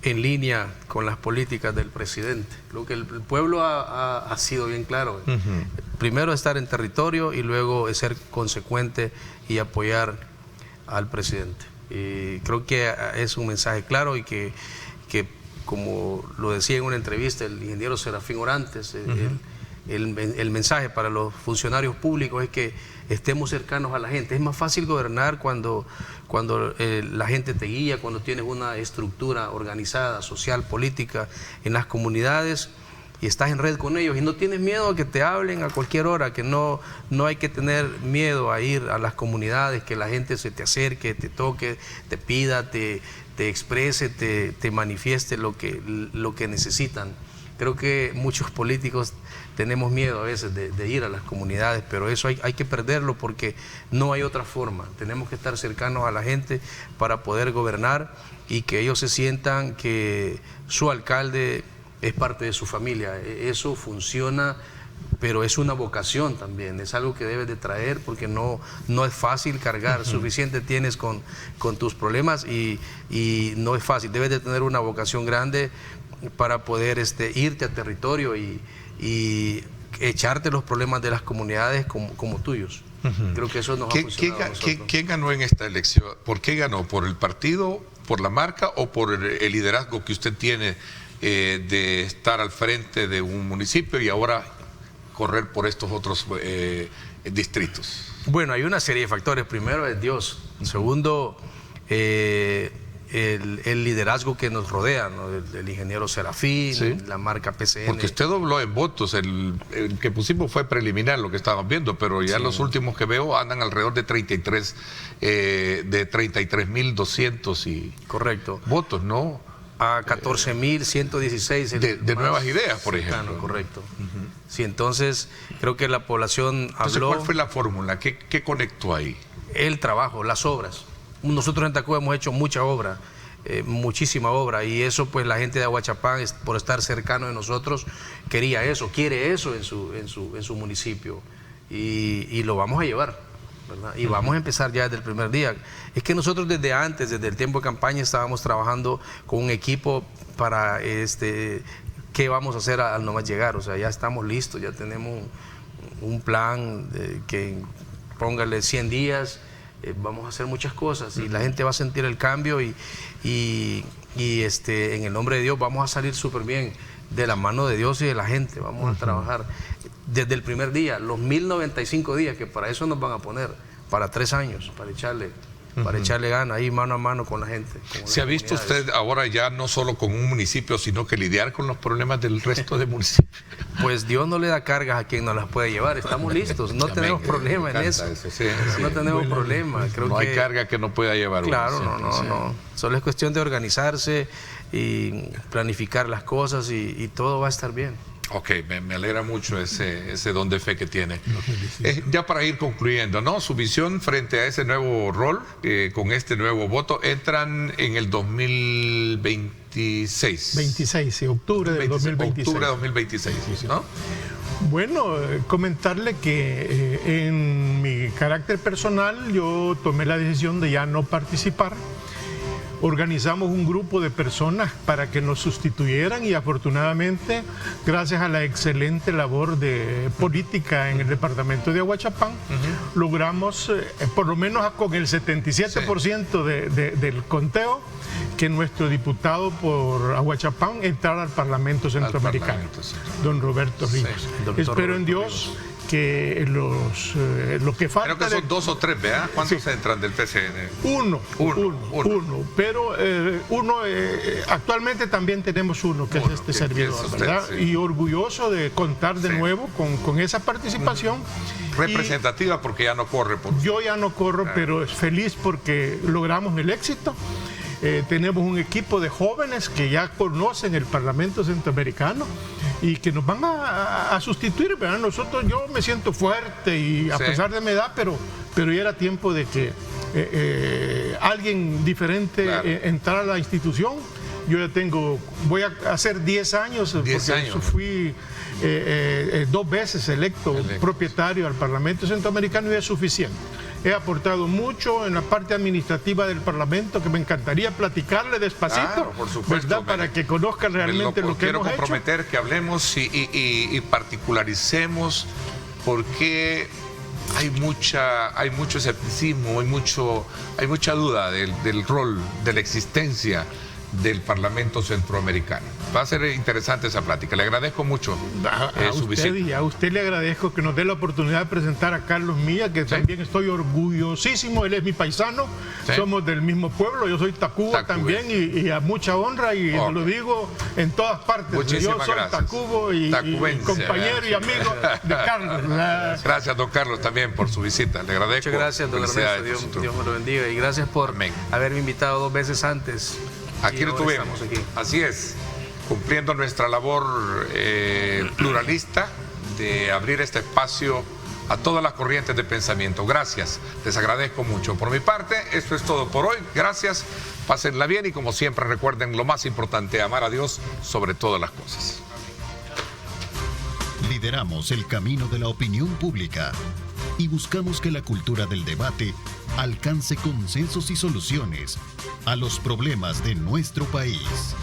en línea con las políticas del presidente. Creo que el pueblo ha sido bien claro. Primero estar en territorio y luego ser consecuente y apoyar al presidente. Y creo que es un mensaje claro y que como lo decía en una entrevista el ingeniero Serafín Orantes, el mensaje para los funcionarios públicos es que estemos cercanos a la gente. Es más fácil gobernar cuando la gente te guía, cuando tienes una estructura organizada, social, política en las comunidades y estás en red con ellos y no tienes miedo a que te hablen a cualquier hora, que no hay que tener miedo a ir a las comunidades, que la gente se te acerque, te toque, te pida, te exprese, te manifieste lo que necesitan. Creo que muchos políticos tenemos miedo a veces de ir a las comunidades, pero eso hay que perderlo porque no hay otra forma. Tenemos que estar cercanos a la gente para poder gobernar y que ellos se sientan que su alcalde es parte de su familia. Eso funciona, pero es una vocación también, es algo que debes de traer porque no es fácil cargar, suficiente tienes con tus problemas y no es fácil, debes de tener una vocación grande para poder irte a territorio y echarte los problemas de las comunidades como tuyos. Creo que eso nos ha funcionado a nosotros. ¿Quién ganó en esta elección? ¿Por qué ganó? ¿Por el partido, por la marca o por el liderazgo que usted tiene de estar al frente de un municipio y ahora correr por estos otros distritos? Bueno, hay una serie de factores. Primero es Dios. Segundo, el liderazgo que nos rodea, ¿no? El ingeniero Serafín, Sí. la marca PCN. Porque usted dobló en votos, el que pusimos fue preliminar lo que estaban viendo, pero ya los últimos que veo andan alrededor de 33.200 y Correcto. votos, ¿no? A 14.116 De nuevas ideas, por ejemplo. Correcto. Sí, entonces creo que la población Entonces, habló. ¿cuál fue la fórmula? ¿Qué conectó ahí? El trabajo, las obras. Nosotros en Tacuba hemos hecho mucha obra, muchísima obra, y eso pues la gente de Aguachapán, por estar cercano de nosotros, quería eso, quiere eso en su municipio, y lo vamos a llevar, ¿verdad? Y vamos a empezar ya desde el primer día. Es que nosotros desde antes, desde el tiempo de campaña, estábamos trabajando con un equipo para qué vamos a hacer al nomás llegar. O sea, ya estamos listos, ya tenemos un plan que póngale 100 días, vamos a hacer muchas cosas y la gente va a sentir el cambio y en el nombre de Dios vamos a salir súper bien, de la mano de Dios y de la gente. Vamos a trabajar desde el primer día, los 1095 días, que para eso nos van a poner, para 3 años, para echarle ganas ahí mano a mano con la gente. ¿Se ha visto usted ahora ya no solo con un municipio, sino que lidiar con los problemas del resto de municipios? Pues Dios no le da cargas a quien no las puede llevar. Estamos listos, no tenemos problema en eso. No tenemos problema. Creo no que hay carga que no pueda llevar claro, uno. no. Solo es cuestión de organizarse y planificar las cosas y todo va a estar bien. Ok, me alegra mucho ese don de fe que tiene. Ya para ir concluyendo, ¿no? Su visión frente a ese nuevo rol, con este nuevo voto, entran en el 2026. 26, sí, octubre del 2026. Octubre de 2026, ¿no? Bueno, comentarle que en mi carácter personal yo tomé la decisión de ya no participar. Organizamos un grupo de personas para que nos sustituyeran y afortunadamente, gracias a la excelente labor de política en el departamento de Aguachapán, logramos, por lo menos con el 77% del conteo, que nuestro diputado por Aguachapán entrara al Parlamento Centroamericano, don Roberto Ríos. Espero en Dios que lo que falta... Creo que son 2 o 3, ¿verdad? ¿Cuántos entran del PCN? Uno. Pero actualmente también tenemos uno, que es este servidor, ¿verdad? Sí. Y orgulloso de contar de nuevo con esa participación. Representativa, porque ya no corre. Yo ya no corro, pero es feliz porque logramos el éxito. Tenemos un equipo de jóvenes que ya conocen el Parlamento Centroamericano y que nos van a sustituir, ¿verdad? Yo me siento fuerte y a pesar de mi edad, pero ya era tiempo de que alguien diferente entrara a la institución. Yo ya voy a hacer 10 años, porque fui 2 veces electo propietario al Parlamento Centroamericano y es suficiente. He aportado mucho en la parte administrativa del Parlamento, que me encantaría platicarle despacito, claro, por supuesto, ¿verdad? Para que conozcan realmente lo que hemos hecho. Quiero comprometer que hablemos y particularicemos, porque hay mucho escepticismo, hay mucha duda del rol, de la existencia del Parlamento Centroamericano. Va a ser interesante esa plática. Le agradezco mucho su visita. Y a usted le agradezco que nos dé la oportunidad de presentar a Carlos Milla, que también estoy orgullosísimo. Él es mi paisano, somos del mismo pueblo. Yo soy Tacuba también y a mucha honra, y lo digo en todas partes. Muchísimas yo soy Tacubo y compañero y amigo de Carlos. Gracias, don Carlos, también por su visita. Le agradezco. Muchas gracias, don Ernesto. Dios me lo bendiga, y gracias por haberme invitado 2 veces antes. Aquí lo tuvimos. Así es, cumpliendo nuestra labor pluralista de abrir este espacio a todas las corrientes de pensamiento. Gracias, les agradezco mucho. Por mi parte, esto es todo por hoy. Gracias, pásenla bien y como siempre recuerden lo más importante, amar a Dios sobre todas las cosas. Lideramos el camino de la opinión pública y buscamos que la cultura del debate alcance consensos y soluciones a los problemas de nuestro país.